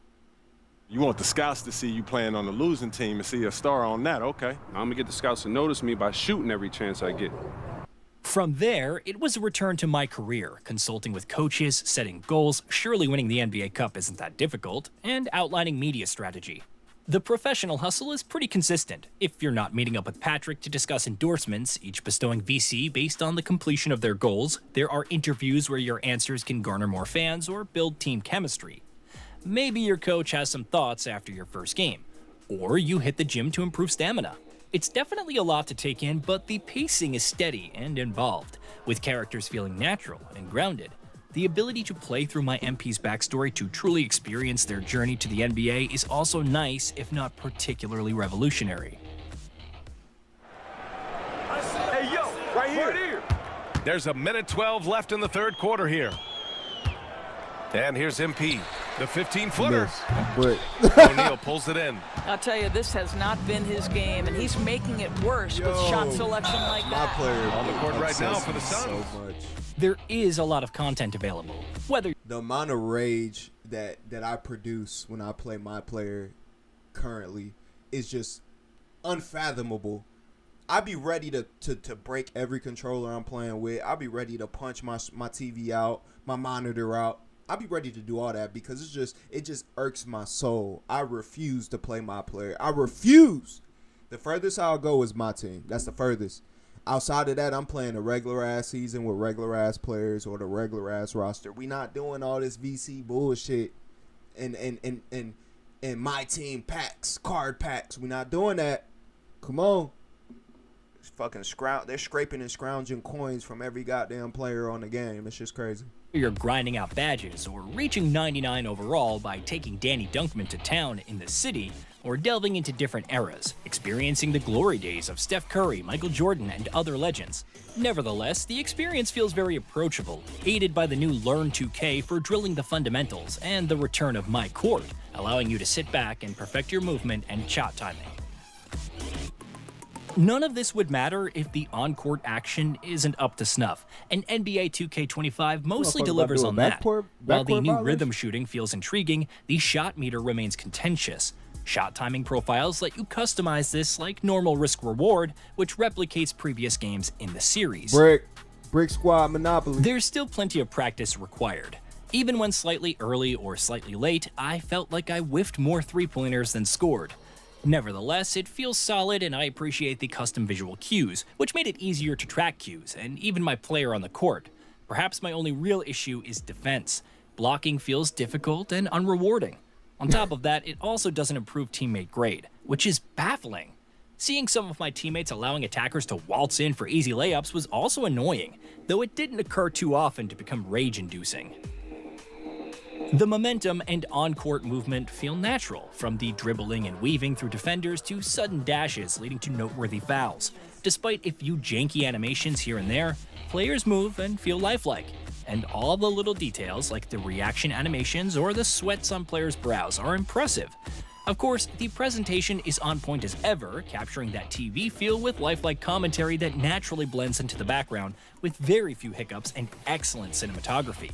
[SPEAKER 4] You want the scouts to see you playing on the losing team and see a star on that, okay. I'm gonna get the scouts to notice me by shooting every chance I get.
[SPEAKER 20] From there, it was a return to my career, consulting with coaches, setting goals, surely winning the NBA Cup isn't that difficult, and outlining media strategy. The professional hustle is pretty consistent. If you're not meeting up with Patrick to discuss endorsements, each bestowing VC based on the completion of their goals, there are interviews where your answers can garner more fans or build team chemistry. Maybe your coach has some thoughts after your first game, or you hit the gym to improve stamina. It's definitely a lot to take in, but the pacing is steady and involved, with characters feeling natural and grounded. The ability to play through my MP's backstory to truly experience their journey to the NBA is also nice, if not particularly revolutionary.
[SPEAKER 6] Hey, yo, right here. There's a minute 12 left in the third quarter here. And here's MP, the 15-footer. O'Neal pulls it in.
[SPEAKER 7] I'll tell you, this has not been his game, and he's making it worse with shot selection like that.
[SPEAKER 4] My player
[SPEAKER 6] on the court right now for the Suns.
[SPEAKER 1] So much.
[SPEAKER 20] There is a lot of content available. Whether
[SPEAKER 1] the amount of rage that I produce when I play my player currently is just unfathomable. I'd be ready to break every controller I'm playing with. I'd be ready to punch my TV out, my monitor out. I'd be ready to do all that because it just irks my soul. I refuse to play my player. I refuse. The furthest I'll go is my team. That's the furthest. Outside of that, I'm playing a regular ass season with regular ass players or the regular ass roster. We not doing all this VC bullshit and my team packs, card packs. We not doing that. Come on. It's fucking they're scraping and scrounging coins from every goddamn player on the game. It's just crazy.
[SPEAKER 20] You're grinding out badges or reaching 99 overall by taking Danny Dunkman to town in the city, or delving into different eras, experiencing the glory days of Steph Curry, Michael Jordan, and other legends. Nevertheless, the experience feels very approachable, aided by the new Learn 2K for drilling the fundamentals and the return of My Court, allowing you to sit back and perfect your movement and shot timing. None of this would matter if the on-court action isn't up to snuff, and NBA 2K25 mostly delivers on that. While the new rhythm shooting feels intriguing, the shot meter remains contentious. Shot timing profiles let you customize this like normal risk-reward, which replicates previous games in the series.
[SPEAKER 1] Brick Squad Monopoly.
[SPEAKER 20] There's still plenty of practice required. Even when slightly early or slightly late, I felt like I whiffed more three-pointers than scored. Nevertheless, it feels solid and I appreciate the custom visual cues, which made it easier to track cues, and even my player on the court. Perhaps my only real issue is defense. Blocking feels difficult and unrewarding. On top of that, it also doesn't improve teammate grade, which is baffling. Seeing some of my teammates allowing attackers to waltz in for easy layups was also annoying, though it didn't occur too often to become rage-inducing. The momentum and on-court movement feel natural, from the dribbling and weaving through defenders to sudden dashes leading to noteworthy fouls. Despite a few janky animations here and there, players move and feel lifelike, and all the little details like the reaction animations or the sweats on players' brows are impressive. Of course, the presentation is on point as ever, capturing that TV feel with lifelike commentary that naturally blends into the background with very few hiccups and excellent cinematography.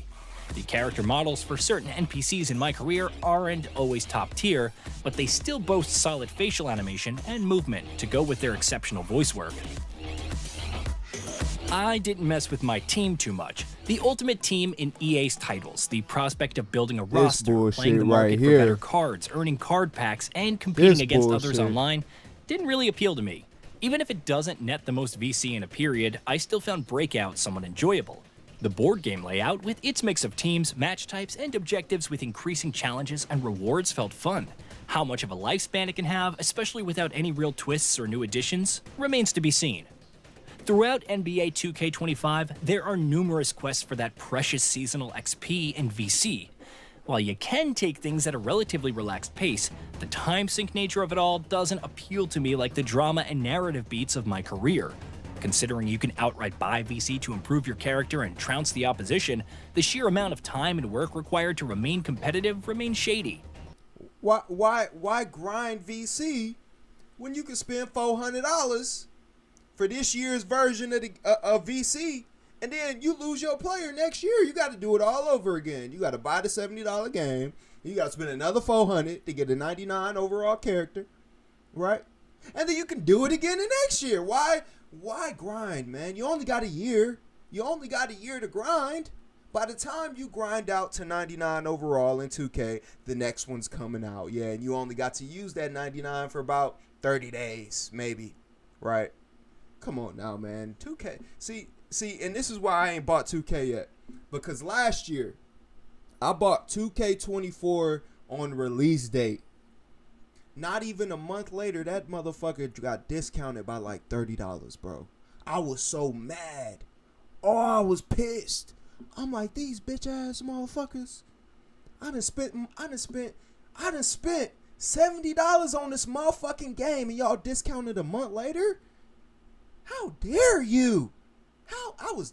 [SPEAKER 20] The character models for certain NPCs in my career aren't always top tier, but they still boast solid facial animation and movement to go with their exceptional voice work. I didn't mess with my team too much. The ultimate team in EA's titles, the prospect of building a roster, playing the market for better cards, earning card packs, and competing against others online, didn't really appeal to me. Even if it doesn't net the most VC in a period, I still found Breakout somewhat enjoyable. The board game layout, with its mix of teams, match types, and objectives with increasing challenges and rewards, felt fun. How much of a lifespan it can have, especially without any real twists or new additions, remains to be seen. Throughout NBA 2K25, there are numerous quests for that precious seasonal XP and VC. While you can take things at a relatively relaxed pace, the time sink nature of it all doesn't appeal to me like the drama and narrative beats of my career. Considering you can outright buy VC to improve your character and trounce the opposition, the sheer amount of time and work required to remain competitive remains shady.
[SPEAKER 1] Why grind VC when you can spend $400 for this year's version of VC, and then you lose your player next year? You got to do it all over again. You got to buy the $70 game. You got to spend another $400 to get a 99 overall character, right? And then you can do it again the next year. Why grind, man? You only got a year. You only got a year to grind. By the time you grind out to 99 overall in 2K, the next one's coming out. Yeah, and you only got to use that 99 for about 30 days, maybe, right? Come on now, man. 2K. See, and this is why I ain't bought 2K yet. Because last year, I bought 2K24 on release date. Not even a month later, that motherfucker got discounted by like $30, bro. I was so mad. Oh, I was pissed. I'm like, these bitch ass motherfuckers. I done spent $70 on this motherfucking game and y'all discounted a month later? How dare you? I was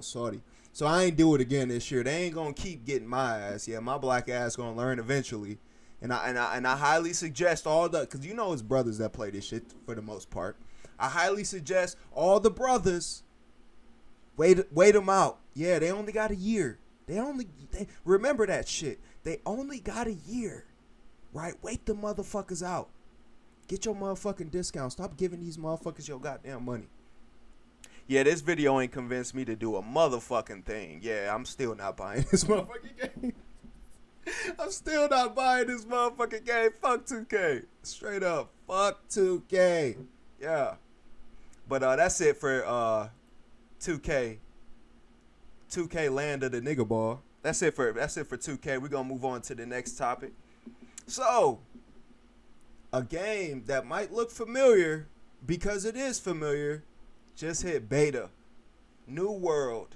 [SPEAKER 1] salty. So I ain't do it again this year. They ain't gonna keep getting my ass. Yeah, my black ass gonna learn eventually. And I highly suggest because you know it's brothers that play this shit for the most part. I highly suggest all the brothers wait them out. Yeah, they only got a year. They remember that shit. They only got a year, right? Wait the motherfuckers out. Get your motherfucking discount. Stop giving these motherfuckers your goddamn money. Yeah, this video ain't convinced me to do a motherfucking thing. Yeah, I'm still not buying this motherfucking game. I'm still not buying this motherfucking game. Fuck 2K. Straight up. Fuck 2K. Yeah. But that's it for 2K. 2K land of the nigga ball. That's it for 2K. We're gonna move on to the next topic. So, a game that might look familiar because it is familiar just hit beta. New World.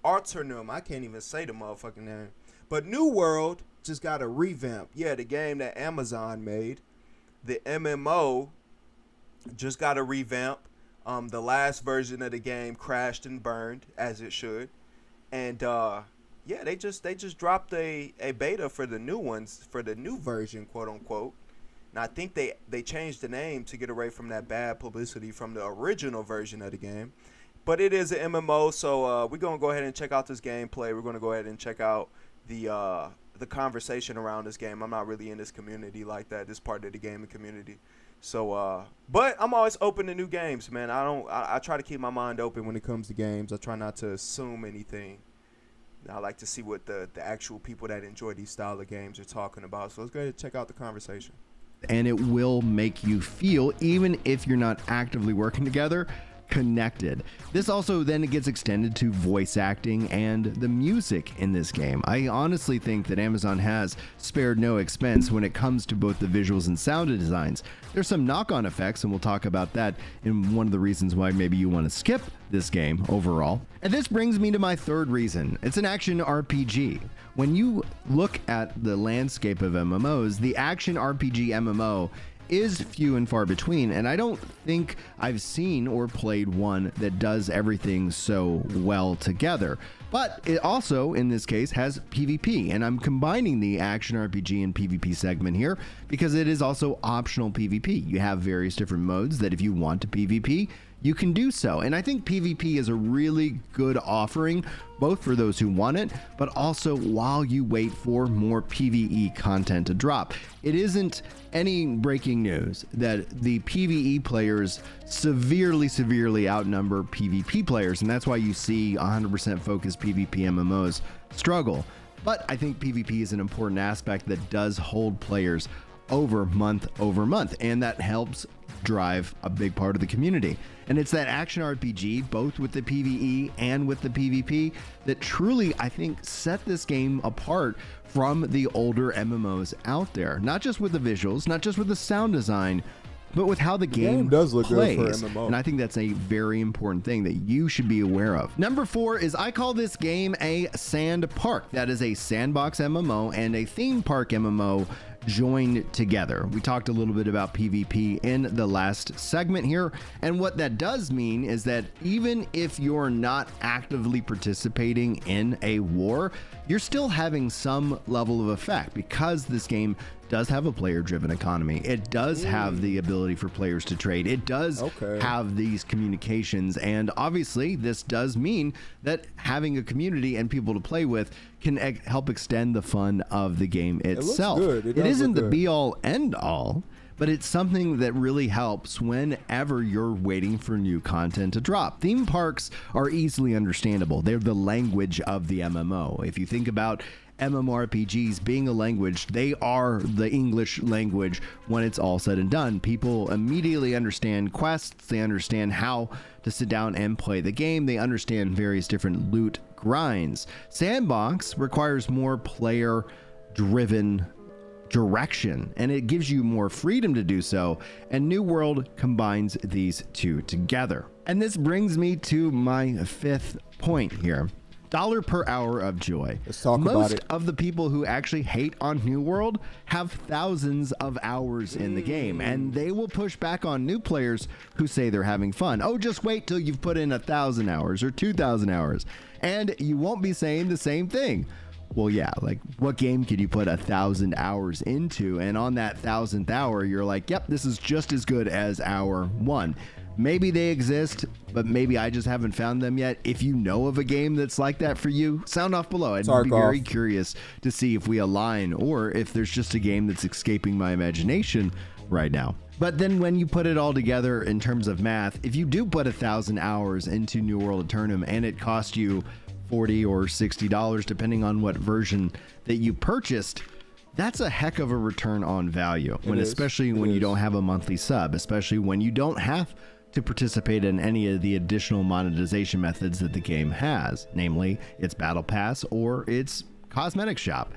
[SPEAKER 1] Arturnum. I can't even say the motherfucking name. But New World just got a revamp. Yeah, the game that Amazon made. The MMO just got a revamp. The last version of the game crashed and burned, as it should. And yeah, they just dropped a beta for the new ones, for the new version, quote unquote. And I think they changed the name to get away from that bad publicity from the original version of the game. But it is an MMO, so we're going to go ahead and check out this gameplay. We're going to go ahead and check out the conversation around this game. I'm not really in this community like that, this part of the gaming community. So, but I'm always open to new games, man. I try to keep my mind open when it comes to games. I try not to assume anything. I like to see what the actual people that enjoy these style of games are talking about. So let's go ahead and check out the conversation.
[SPEAKER 3] And it will make you feel, even if you're not actively working together, connected. This also then gets extended to voice acting and the music in this game. I honestly think that Amazon has spared no expense when it comes to both the visuals and sound designs. There's some knock-on effects, and we'll talk about that in one of the reasons why maybe you want to skip this game overall. And this brings me to my third reason. It's an action RPG. When you look at the landscape of MMOs, the action RPG MMO is few and far between, and I don't think I've seen or played one that does everything so well together. But it also, in this case, has PvP, and I'm combining the action RPG and PvP segment here because it is also optional PvP. You have various different modes that if you want to PvP, you can do so. And I think PvP is a really good offering, both for those who want it, but also while you wait for more PvE content to drop. It isn't any breaking news that the PvE players severely outnumber PvP players, and that's why you see 100% focused PvP MMOs struggle. But I think PvP is an important aspect that does hold players over month, and that helps drive a big part of the community. And it's that action RPG, both with the PvE and with the PvP, that truly, I think, set this game apart from the older MMOs out there. Not just with the visuals, not just with the sound design, but with how the game
[SPEAKER 1] does look
[SPEAKER 3] plays.
[SPEAKER 1] good for MMO.
[SPEAKER 3] And I think that's a very important thing that you should be aware of. Number 4 is I call this game a sand park. That is a sandbox MMO and a theme park MMO joined together. We talked a little bit about PvP in the last segment here, and what that does mean is that even if you're not actively participating in a war, you're still having some level of effect because this game does have a player-driven economy. It does have the ability for players to trade. It does have these communications, and obviously this does mean that having a community and people to play with can help extend the fun of the game itself. It isn't the be-all, end-all, but it's something that really helps whenever you're waiting for new content to drop. Theme parks are easily understandable. They're the language of the MMO. If you think about MMORPGs being a language, they are the English language when it's all said and done. People immediately understand quests, they understand how to sit down and play the game, they understand various different loot grinds. Sandbox requires more player-driven direction, and it gives you more freedom to do so, and New World combines these two together. And this brings me to my 5th point here. Dollar per hour of joy.
[SPEAKER 1] Let's talk about it.
[SPEAKER 3] Most of the people who actually hate on New World have thousands of hours in the game, and they will push back on new players who say they're having fun. Oh, just wait till you've put in 1,000 hours or 2,000 hours, and you won't be saying the same thing. Well, yeah, like what game could you put 1,000 hours into? And on that 1,000th hour, you're like, yep, this is just as good as hour 1. Maybe they exist, but maybe I just haven't found them yet. If you know of a game that's like that for you, sound off below. I'd be very curious to see if we align or if there's just a game that's escaping my imagination right now. But then when you put it all together in terms of math, if you do put 1,000 hours into New World Eternum and it cost you $40 or $60, depending on what version that you purchased, that's a heck of a return on value. Especially when you don't have a monthly sub, especially when you don't have to participate in any of the additional monetization methods that the game has, namely its battle pass or its cosmetic shop.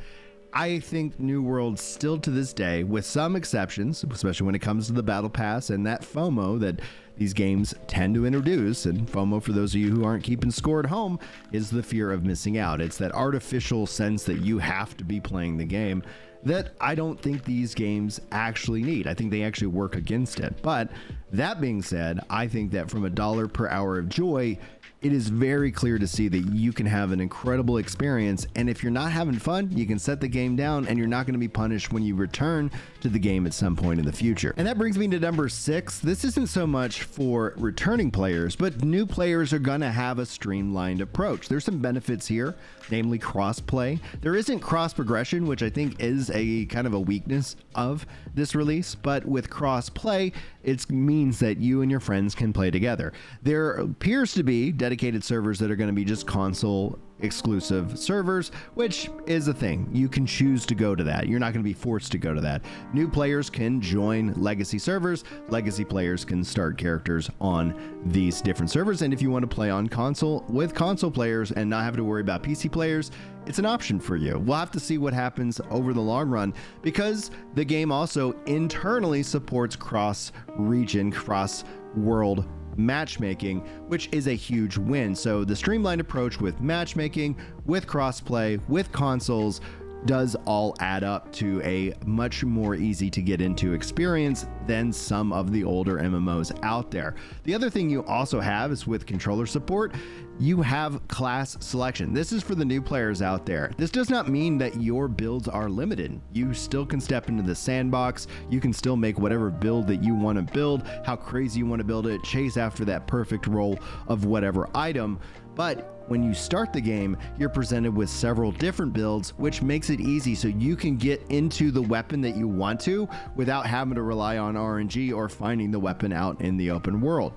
[SPEAKER 3] I think New World still to this day, with some exceptions, especially when it comes to the battle pass and that FOMO that these games tend to introduce, and FOMO, for those of you who aren't keeping score at home, is the fear of missing out. It's that artificial sense that you have to be playing the game that I don't think these games actually need. I think they actually work against it. But that being said, I think that from $1 per hour of joy, it is very clear to see that you can have an incredible experience, and if you're not having fun, you can set the game down and you're not going to be punished when you return to the game at some point in the future. And that brings me to number 6. This isn't so much for returning players, but new players are going to have a streamlined approach. There's some benefits here, namely cross-play. There isn't cross-progression, which I think is a kind of a weakness of this release, but with cross-play, it means that you and your friends can play together. There appears to be dedicated servers that are going to be just console exclusive servers, which is a thing. You can choose to go to that. You're not going to be forced to go to that. New players can join legacy servers. Legacy players can start characters on these different servers. And if you want to play on console with console players and not have to worry about PC players, it's an option for you. We'll have to see what happens over the long run, because the game also internally supports cross-region, cross-world matchmaking, which is a huge win. So the streamlined approach with matchmaking, with crossplay, with consoles does all add up to a much more easy to get into experience than some of the older MMOs out there. The other thing you also have is with controller support, you have class selection. This is for the new players out there. This does not mean that your builds are limited. You still can step into the sandbox. You can still make whatever build that you want to build, how crazy you want to build it, chase after that perfect roll of whatever item. But when you start the game, you're presented with several different builds, which makes it easy so you can get into the weapon that you want to without having to rely on RNG or finding the weapon out in the open world.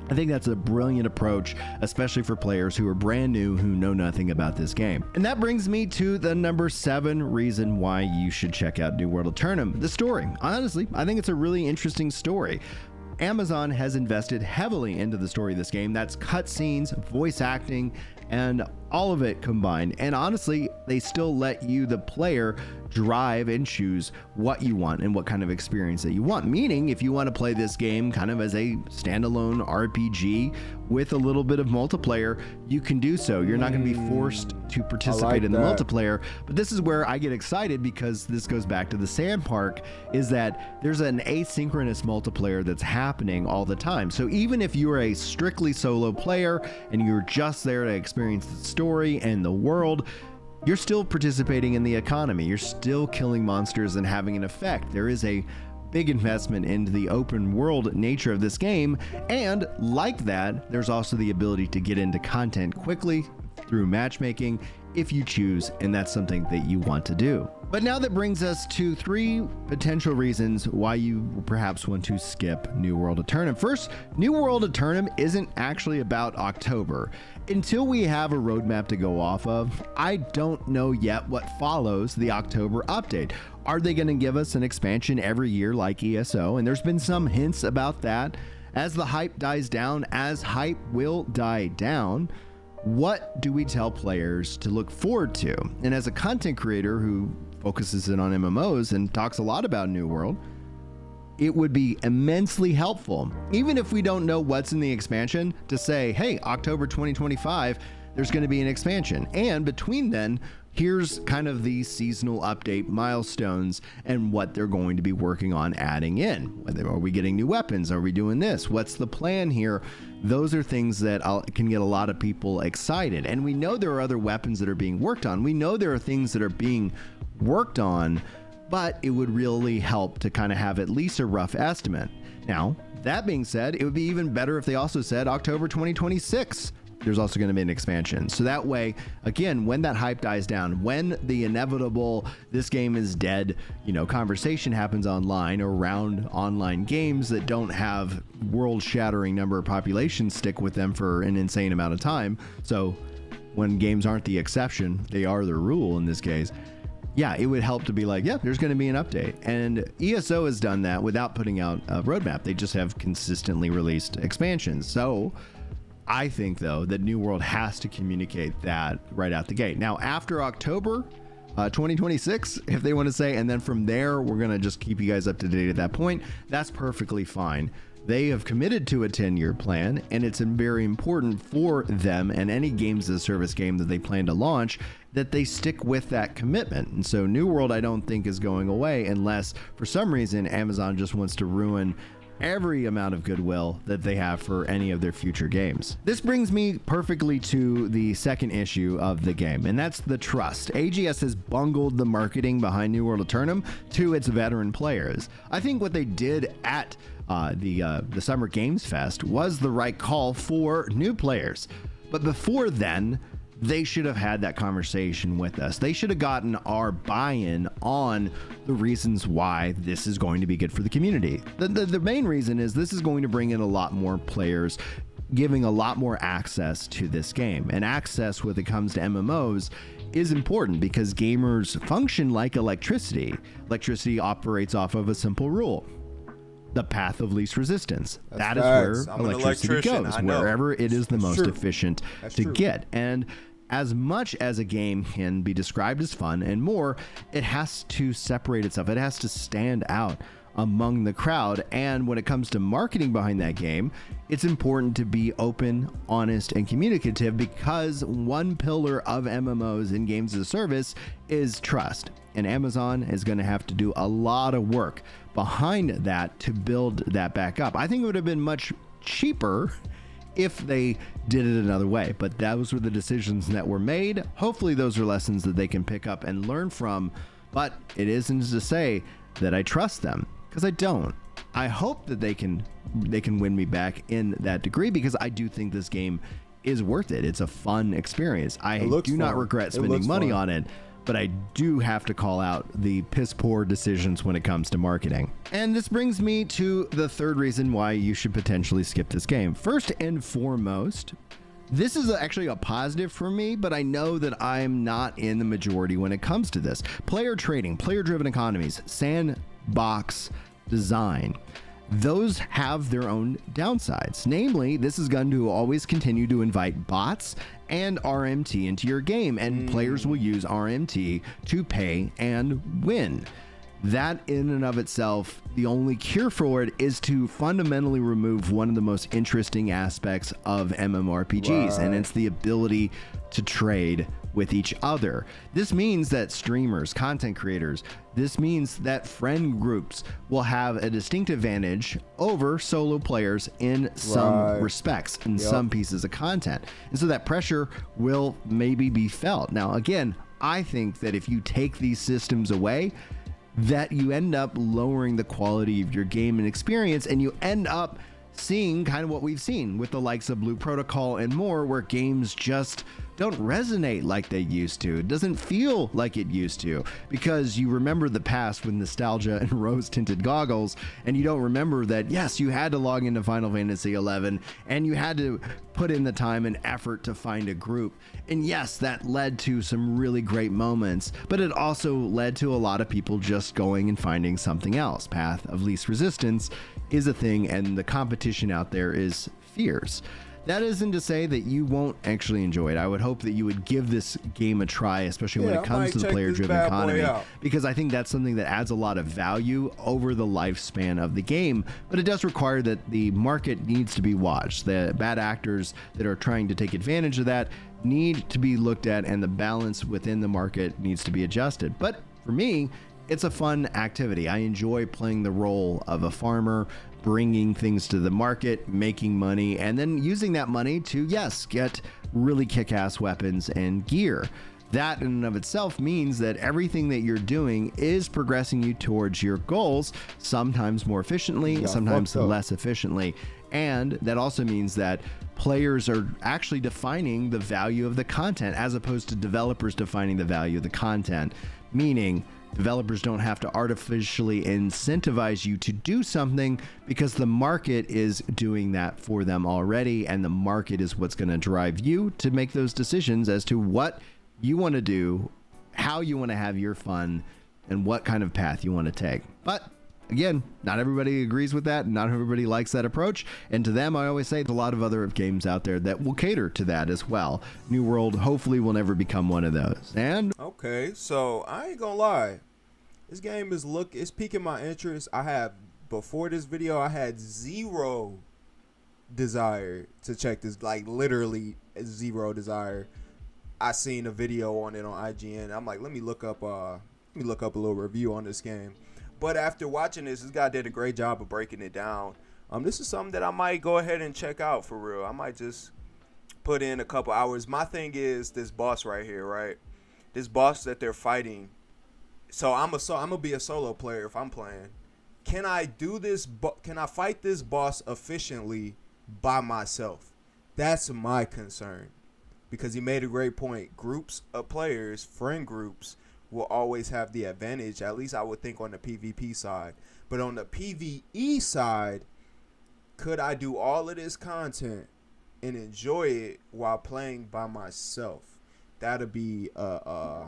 [SPEAKER 3] I think that's a brilliant approach, especially for players who are brand new, who know nothing about this game. And that brings me to the number 7 reason why you should check out New World Eternum, the story. Honestly, I think it's a really interesting story. Amazon has invested heavily into the story of this game. That's cutscenes, voice acting, and all of it combined. And honestly, they still let you, the player, drive and choose what you want and what kind of experience that you want. Meaning, if you want to play this game kind of as a standalone RPG with a little bit of multiplayer, you can do so. You're not going to be forced to participate in the multiplayer. But this is where I get excited, because this goes back to the Sand Park, is that there's an asynchronous multiplayer that's happening all the time. So even if you're a strictly solo player and you're just there to experience the story and the world, you're still participating in the economy. You're still killing monsters and having an effect. There is a big investment into the open world nature of this game, and like that, there's also the ability to get into content quickly through matchmaking if you choose, and that's something that you want to do. But now that brings us to 3 potential reasons why you perhaps want to skip New World Eternum. First, New World Eternum isn't actually about October. Until we have a roadmap to go off of, I don't know yet what follows the October update. Are they going to give us an expansion every year like ESO? And there's been some hints about that. As the hype dies down, as hype will die down, what do we tell players to look forward to? And as a content creator who focuses in on MMOs and talks a lot about New World, it would be immensely helpful, even if we don't know what's in the expansion, to say, hey, October 2025, there's going to be an expansion. And between then, here's kind of the seasonal update milestones and what they're going to be working on adding in. Are we getting new weapons? Are we doing this? What's the plan here? Those are things that can get a lot of people excited. And we know there are other weapons that are being worked on. We know there are things that are being worked on, but it would really help to kind of have at least a rough estimate. Now, that being said, it would be even better if they also said October 2026. There's also going to be an expansion. So that way, again, when that hype dies down, when the inevitable this game is dead, conversation happens online or around online games that don't have world-shattering number of populations stick with them for an insane amount of time. So when games aren't the exception, they are the rule in this case. Yeah, it would help to be like, yeah, there's going to be an update. And ESO has done that without putting out a roadmap. They just have consistently released expansions. So I think, though, that New World has to communicate that right out the gate. Now, after October 2026, if they want to say, and then from there, we're going to just keep you guys up to date at that point, that's perfectly fine. They have committed to a 10-year plan, and it's very important for them and any games as a service game that they plan to launch that they stick with that commitment. And so New World, I don't think, is going away unless for some reason Amazon just wants to ruin every amount of goodwill that they have for any of their future games. This brings me perfectly to the second issue of the game, and that's the trust. AGS has bungled the marketing behind New World Eternum to its veteran players. I think what they did at the Summer Games Fest was the right call for new players. But before then, they should have had that conversation with us. They should have gotten our buy-in on the reasons why this is going to be good for the community. The main reason is this is going to bring in a lot more players, giving a lot more access to this game. And access when it comes to MMOs is important because gamers function like electricity. Electricity operates off of a simple rule: the path of least resistance. That is where electricity goes, wherever it is the most efficient to get. And as much as a game can be described as fun and more, it has to separate itself. It has to stand out among the crowd. And when it comes to marketing behind that game, it's important to be open, honest, and communicative, because one pillar of MMOs in games as a service is trust. And Amazon is going to have to do a lot of work behind that to build that back up. I think it would have been much cheaper if they did it another way, but those were the decisions that were made. Hopefully those are lessons that they can pick up and learn from, but it isn't to say that I trust them, because I don't. I hope that they can win me back in that degree, because I do think this game is worth it. It's a fun experience. I do not regret spending money on it, but I do have to call out the piss poor decisions when it comes to marketing. And this brings me to the third reason why you should potentially skip this game. First and foremost, this is actually a positive for me, but I know that I'm not in the majority when it comes to this. Player trading, player-driven economies, sandbox design. those have their own downsides. Namely, this is going to always continue to invite bots and RMT into your game, and players will use RMT to pay and win. That in and of itself, the only cure for it is to fundamentally remove one of the most interesting aspects of MMORPGs, and it's the ability to trade with each other. This means that streamers, content creators, this means that friend groups will have a distinct advantage over solo players in some respects, in some pieces of content. And so that pressure will maybe be felt. Now, again, I think that if you take these systems away, that you end up lowering the quality of your game and experience, and you end up seeing kind of what we've seen with the likes of Blue Protocol and more, where games just don't resonate like they used to. It doesn't feel like it used to, because you remember the past with nostalgia and rose-tinted goggles, and you don't remember that, yes, you had to log into Final Fantasy XI, and you had to put in the time and effort to find a group. And yes, that led to some really great moments, but it also led to a lot of people just going and finding something else. Path of Least Resistance is a thing, and the competition out there is fierce. That isn't to say that you won't actually enjoy it. I would hope that you would give this game a try, especially when it comes to the player-driven economy, because I think that's something that adds a lot of value over the lifespan of the game. But it does require that the market needs to be watched. The bad actors that are trying to take advantage of that need to be looked at, and the balance within the market needs to be adjusted. But for me, it's a fun activity. I enjoy playing the role of a farmer, bringing things to the market, making money, and then using that money to, yes, get really kick-ass weapons and gear. That in and of itself means that everything that you're doing is progressing you towards your goals, sometimes more efficiently, sometimes less efficiently. And that also means that players are actually defining the value of the content as opposed to developers defining the value of the content, meaning developers don't have to artificially incentivize you to do something because the market is doing that for them already, and the market is what's going to drive you to make those decisions as to what you want to do, how you want to have your fun, and what kind of path you want to take. But again, not everybody agrees with that. Not everybody likes that approach. And to them, I always say there's a lot of other games out there that will cater to that as well. New World hopefully will never become one of those. And
[SPEAKER 1] okay, so I ain't gonna lie. This game is piquing my interest. Before this video, I had zero desire to check this, like literally zero desire. I seen a video on it on IGN. I'm like, let me look up a little review on this game. But after watching this guy did a great job of breaking it down. This is something that I might go ahead and check out for real. I might just put in a couple hours. My thing is this boss right here, right? This boss that they're fighting. So I'm gonna be a solo player if I'm playing. Can I do this? Can I fight this boss efficiently by myself? That's my concern, because he made a great point. Groups of players, friend groups, will always have the advantage. At least I would think on the PvP side. But on the PvE side, could I do all of this content and enjoy it while playing by myself? That'll be a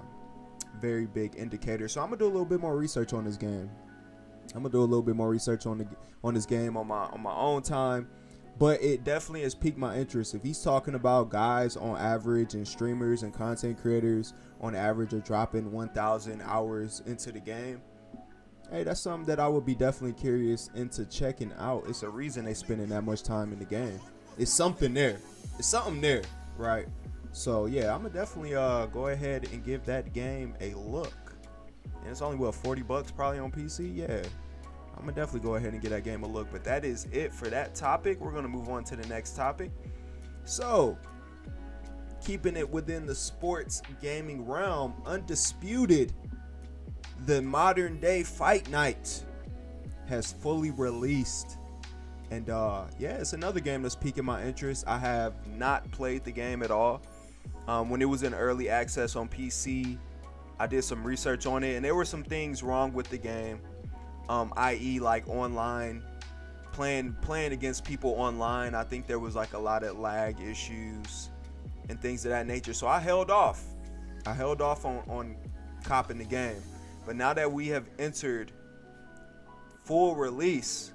[SPEAKER 1] very big indicator. So I'm gonna do a little bit more research on this game. I'm gonna do a little bit more research on this game on my own time. But it definitely has piqued my interest. If he's talking about guys on average and streamers and content creators on average are dropping 1,000 hours into the game, hey, that's something that I would be definitely curious into checking out. It's a reason they spending that much time in the game. It's something there. It's something there, right? So yeah, I'm gonna definitely go ahead and give that game a look. And it's only what, $40 probably on PC. Yeah, I'm gonna definitely go ahead and give that game a look. But that is it for that topic. We're gonna move on to the next topic. So, keeping it within the sports gaming realm, Undisputed, the modern day Fight Night, has fully released. And yeah, it's another game that's piquing my interest. I have not played the game at all. When it was in early access on PC, I did some research on it, and there were some things wrong with the game, i.e. like online, playing against people online. I think there was like a lot of lag issues and things of that nature. So I held off on copping the game. But now that we have entered full release,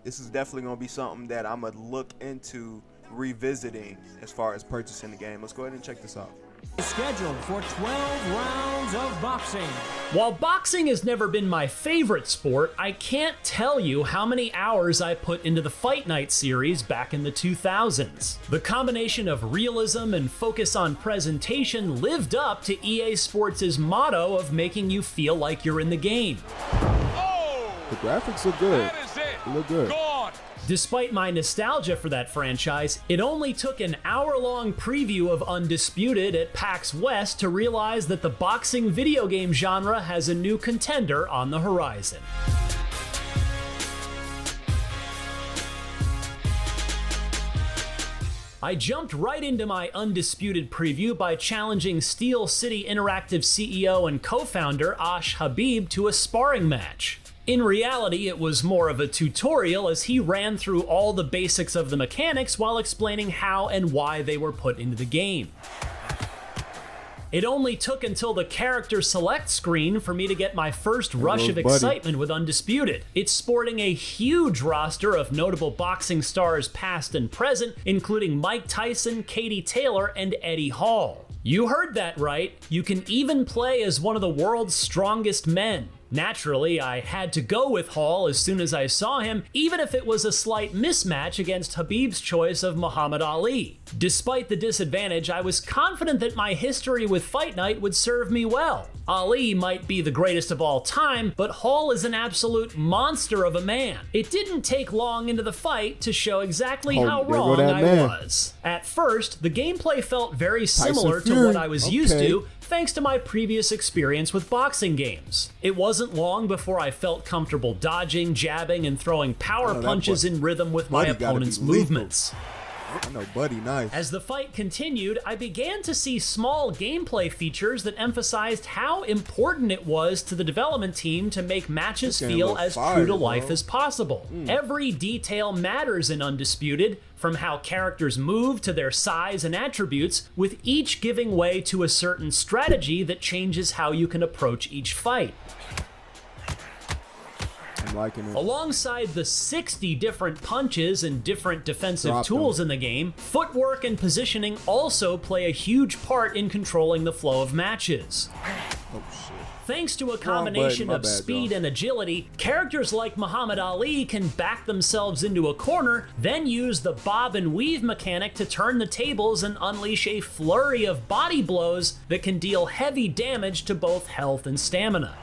[SPEAKER 1] This is definitely going to be something that I'm going to look into revisiting as far as purchasing the game. Let's go ahead and check this out.
[SPEAKER 2] Scheduled for 12 rounds of boxing.
[SPEAKER 5] While boxing has never been my favorite sport, I can't tell you how many hours I put into the Fight Night series back in the 2000s. The combination of realism and focus on presentation lived up to EA Sports' motto of making you feel like you're in the game.
[SPEAKER 1] The graphics look good. They look good.
[SPEAKER 5] Despite my nostalgia for that franchise, it only took an hour-long preview of Undisputed at PAX West to realize that the boxing video game genre has a new contender on the horizon. I jumped right into my Undisputed preview by challenging Steel City Interactive CEO and co-founder Ash Habib to a sparring match. In reality, it was more of a tutorial as he ran through all the basics of the mechanics while explaining how and why they were put into the game. It only took until the character select screen for me to get my first rush of excitement with Undisputed. It's sporting a huge roster of notable boxing stars past and present, including Mike Tyson, Katie Taylor, and Eddie Hall. You heard that right, you can even play as one of the world's strongest men. Naturally, I had to go with Hall as soon as I saw him, even if it was a slight mismatch against Habib's choice of Muhammad Ali. Despite the disadvantage, I was confident that my history with Fight Night would serve me well. Ali might be the greatest of all time, but Hall is an absolute monster of a man. It didn't take long into the fight to show exactly how wrong I was. At first, the gameplay felt very similar to what I was used to, thanks to my previous experience with boxing games. It wasn't long before I felt comfortable dodging, jabbing, and throwing power punches in rhythm with my opponent's movements.
[SPEAKER 1] I know Buddy nice.
[SPEAKER 5] As the fight continued, I began to see small gameplay features that emphasized how important it was to the development team to make matches feel as true to life as possible. Every detail matters in Undisputed, from how characters move to their size and attributes, with each giving way to a certain strategy that changes how you can approach each fight.
[SPEAKER 1] I'm liking it.
[SPEAKER 5] Alongside the 60 different punches and different defensive tools in the game, footwork and positioning also play a huge part in controlling the flow of matches.
[SPEAKER 1] Oh shit.
[SPEAKER 5] Thanks to a combination of speed and agility, characters like Muhammad Ali can back themselves into a corner, then use the bob and weave mechanic to turn the tables and unleash a flurry of body blows that can deal heavy damage to both health and stamina.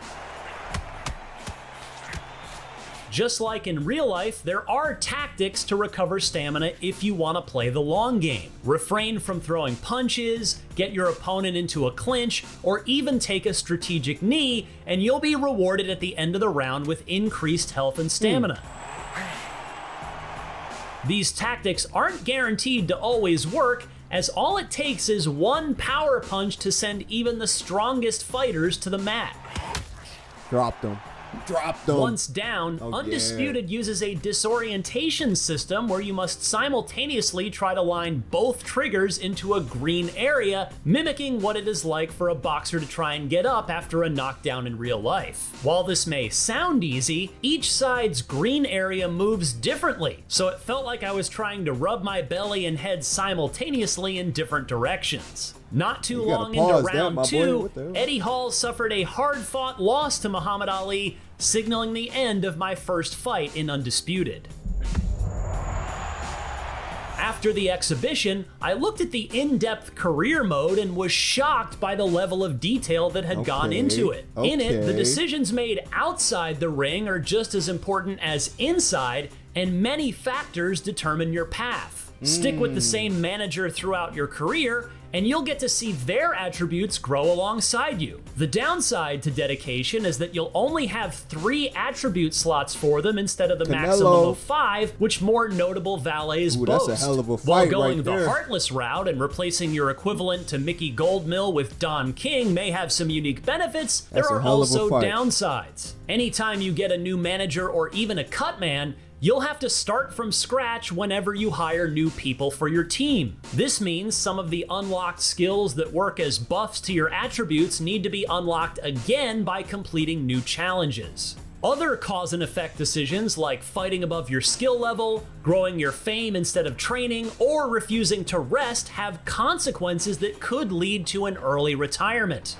[SPEAKER 5] Just like in real life, there are tactics to recover stamina if you want to play the long game. Refrain from throwing punches, get your opponent into a clinch, or even take a strategic knee, and you'll be rewarded at the end of the round with increased health and stamina. These tactics aren't guaranteed to always work, as all it takes is one power punch to send even the strongest fighters to the mat.
[SPEAKER 1] Dropped them.
[SPEAKER 5] Once down, Undisputed uses a disorientation system where you must simultaneously try to line both triggers into a green area, mimicking what it is like for a boxer to try and get up after a knockdown in real life. While this may sound easy, each side's green area moves differently, so it felt like I was trying to rub my belly and head simultaneously in different directions. Not too long into round 2, Eddie Hall suffered a hard-fought loss to Muhammad Ali, signaling the end of my first fight in Undisputed. After the exhibition, I looked at the in-depth career mode and was shocked by the level of detail that had gone into it. In it, the decisions made outside the ring are just as important as inside, and many factors determine your path. Stick with the same manager throughout your career, and you'll get to see their attributes grow alongside you. The downside to dedication is that you'll only have 3 attribute slots for them instead of the maximum of 5, which more notable valets boast.
[SPEAKER 1] That's a hell of a fight.
[SPEAKER 5] While going the heartless route and replacing your equivalent to Mickey Goldmill with Don King may have some unique benefits, there are also downsides. Anytime you get a new manager or even a cut man, you'll have to start from scratch whenever you hire new people for your team. This means some of the unlocked skills that work as buffs to your attributes need to be unlocked again by completing new challenges. Other cause and effect decisions like fighting above your skill level, growing your fame instead of training, or refusing to rest have consequences that could lead to an early retirement.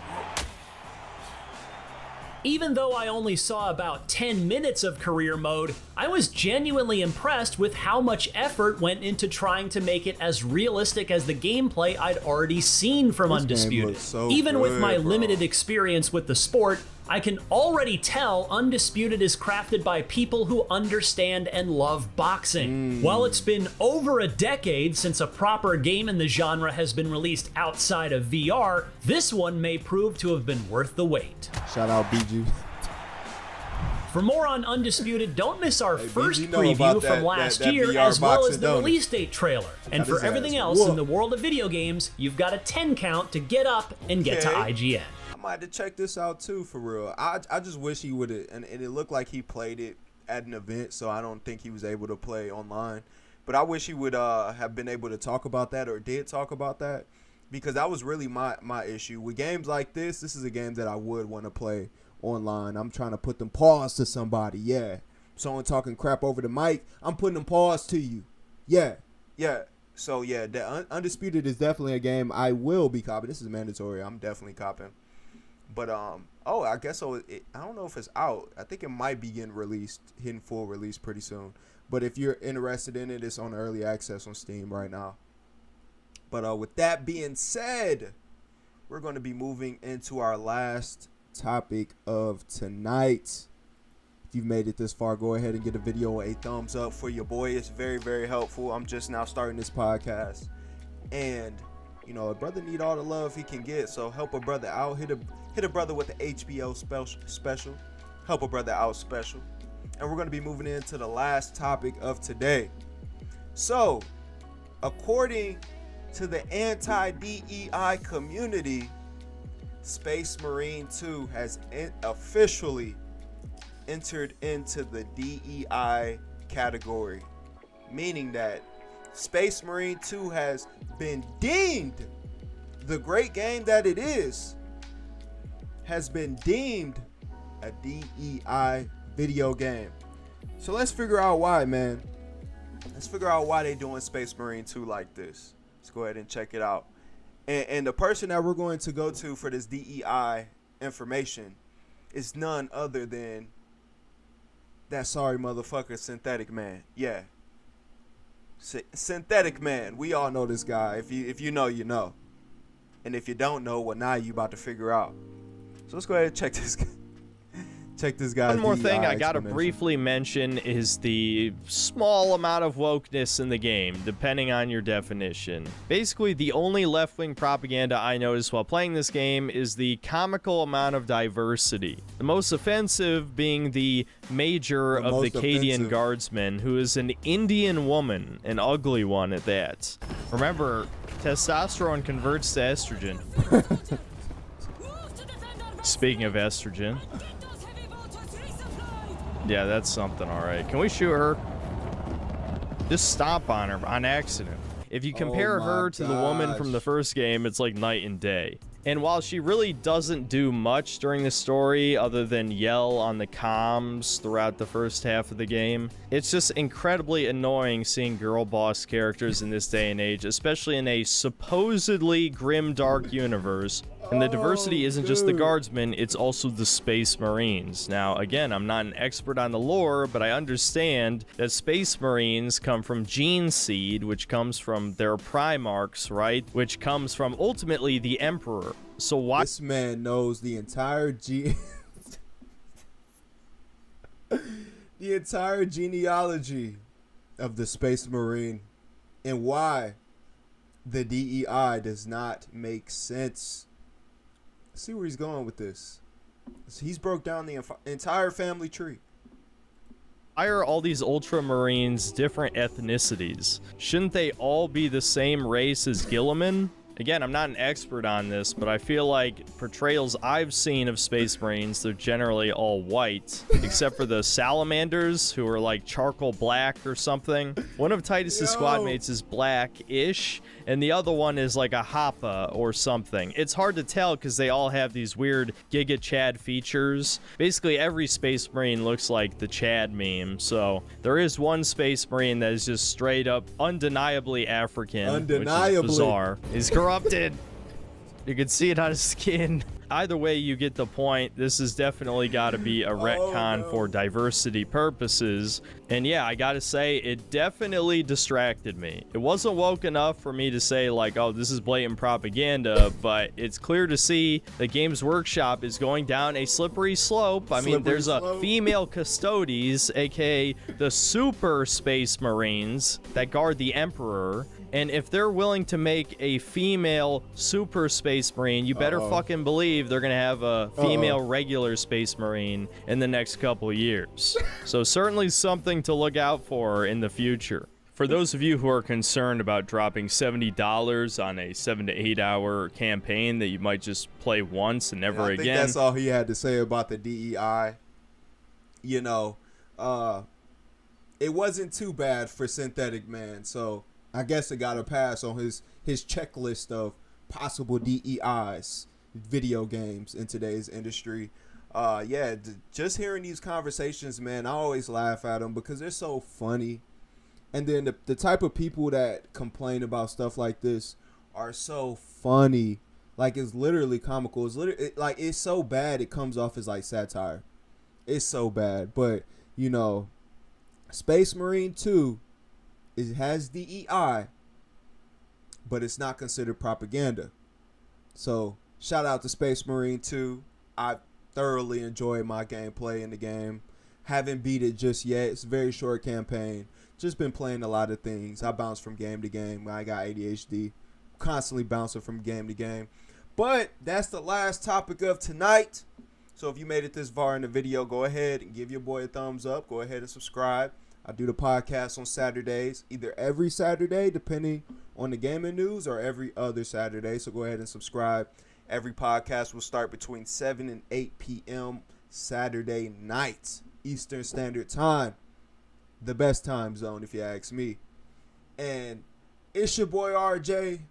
[SPEAKER 5] Even though I only saw about 10 minutes of career mode, I was genuinely impressed with how much effort went into trying to make it as realistic as the gameplay I'd already seen from Undisputed. Even with my limited experience with the sport, I can already tell Undisputed is crafted by people who understand and love boxing. While it's been over a decade since a proper game in the genre has been released outside of VR, this one may prove to have been worth the wait.
[SPEAKER 1] Shout out BG.
[SPEAKER 5] For more on Undisputed, don't miss our first
[SPEAKER 1] BG know
[SPEAKER 5] preview
[SPEAKER 1] about
[SPEAKER 5] from
[SPEAKER 1] that
[SPEAKER 5] last
[SPEAKER 1] VR
[SPEAKER 5] year, as well
[SPEAKER 1] boxing,
[SPEAKER 5] as the
[SPEAKER 1] don't he?
[SPEAKER 5] release date trailer. And
[SPEAKER 1] Got
[SPEAKER 5] for
[SPEAKER 1] his
[SPEAKER 5] everything
[SPEAKER 1] ass
[SPEAKER 5] else in
[SPEAKER 1] whooped.
[SPEAKER 5] the world of video games, you've got a 10 count to get up and get to
[SPEAKER 1] Okay.
[SPEAKER 5] IGN.
[SPEAKER 1] I might have to check this out too, for real. I just wish he would have, and it looked like he played it at an event, so I don't think he was able to play online. But I wish he would have been able to talk about that, or did talk about that, because that was really my issue. With games like this is a game that I would want to play online. I'm trying to put them paws to somebody, yeah. Someone talking crap over the mic, I'm putting them paws to you. Yeah. So yeah, the Undisputed is definitely a game I will be copying. This is mandatory. I'm definitely copying. But oh, I guess so. I don't know if it's out. I think it might be hitting full release pretty soon. But if you're interested in it, it's on early access on Steam right now. But with that being said, we're going to be moving into our last topic of tonight. If you've made it this far, go ahead and get a video a thumbs up for your boy. It's very, very helpful. I'm just now starting this podcast, and you know, a brother need all the love he can get. So help a brother out. Hit a brother with the HBO special. Help a brother out special. And we're going to be moving into the last topic of today. So, according to the anti-DEI community, Space Marine 2 has officially entered into the DEI category, meaning that Space Marine 2 has been deemed, the great game that it is, has been deemed a DEI video game. So let's figure out why, man. Let's figure out why they doing Space Marine 2 like this. Let's go ahead and check it out. And the person that we're going to go to for this DEI information is none other than that sorry motherfucker, Synthetic Man. Yeah. Synthetic Man. We all know this guy. If you know, you know. And if you don't know, well, now you about to figure out. So let's go ahead and check this guy. Check this guy's
[SPEAKER 8] One more
[SPEAKER 1] DEI
[SPEAKER 8] thing I gotta
[SPEAKER 1] explanation.
[SPEAKER 8] briefly mention is the small amount of wokeness in the game, depending on your definition. Basically, the only left-wing propaganda I noticed while playing this game is the comical amount of diversity. The most offensive being the major of the Cadian Guardsmen, who is an Indian woman, an ugly one at that. Remember, testosterone converts to estrogen. Speaking of estrogen. Yeah, that's something, alright. Can we shoot her? Just stomp on her on accident. If you compare her to the woman from the first game, it's like night and day. And while she really doesn't do much during the story other than yell on the comms throughout the first half of the game, it's just incredibly annoying seeing girl boss characters in this day and age, especially in a supposedly grim, dark universe. And the diversity isn't just the guardsmen, it's also the Space Marines. Now, again, I'm not an expert on the lore, but I understand that Space Marines come from Gene Seed, which comes from their Primarchs, right? Which comes from, ultimately, the Emperor. So why—
[SPEAKER 1] This man knows the entire the entire genealogy of the Space Marine and why the DEI does not make sense. See where he's going with this. He's broke down the entire family tree.
[SPEAKER 8] Why are all these Ultramarines different ethnicities? Shouldn't they all be the same race as Gilliman? Again, I'm not an expert on this, but I feel like portrayals I've seen of Space Marines, they're generally all white, except for the salamanders, who are like charcoal black or something. One of Titus's squad mates is black-ish, and the other one is like a Hoppa or something. It's hard to tell because they all have these weird Giga Chad features. Basically, every Space Marine looks like the Chad meme, so there is one Space Marine that is just straight up undeniably African, which is bizarre. He's corrupted. You can see it on his skin. Either way, you get the point. This has definitely got to be a retcon for diversity purposes. And yeah, I gotta say, it definitely distracted me. It wasn't woke enough for me to say like, oh, this is blatant propaganda, but it's clear to see that Games Workshop is going down a slippery slope. I mean, there's a female custodes, aka the Super Space Marines, that guard the Emperor. And if they're willing to make a female Super Space Marine, you better fucking believe they're gonna have a female regular Space Marine in the next couple years. So certainly something to look out for in the future. For those of you who are concerned about dropping $70 on a 7 to 8 hour campaign that you might just play once and never again. I think
[SPEAKER 1] that's all he had to say about the DEI. You know, it wasn't too bad for Synthetic Man, so I guess it got a pass on his checklist of possible DEIs video games in today's industry. Yeah, just hearing these conversations, man, I always laugh at them because they're so funny. And then the type of people that complain about stuff like this are so funny. Like, it's literally comical. It's literally like, it's so bad it comes off as like satire. It's so bad. But, you know, Space Marine 2, it has DEI, but it's not considered propaganda. So, shout out to Space Marine 2. I thoroughly enjoyed my gameplay in the game. Haven't beat it just yet. It's a very short campaign. Just been playing a lot of things. I bounce from game to game. I got ADHD. Constantly bouncing from game to game. But that's the last topic of tonight. So if you made it this far in the video, go ahead and give your boy a thumbs up. Go ahead and subscribe. I do the podcast on Saturdays, either every Saturday, depending on the gaming news, or every other Saturday. So go ahead and subscribe. Every podcast will start between 7 and 8 p.m. Saturday night, Eastern Standard Time. The best time zone, if you ask me. And it's your boy RJ.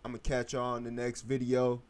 [SPEAKER 1] I'm going to catch y'all in the next video.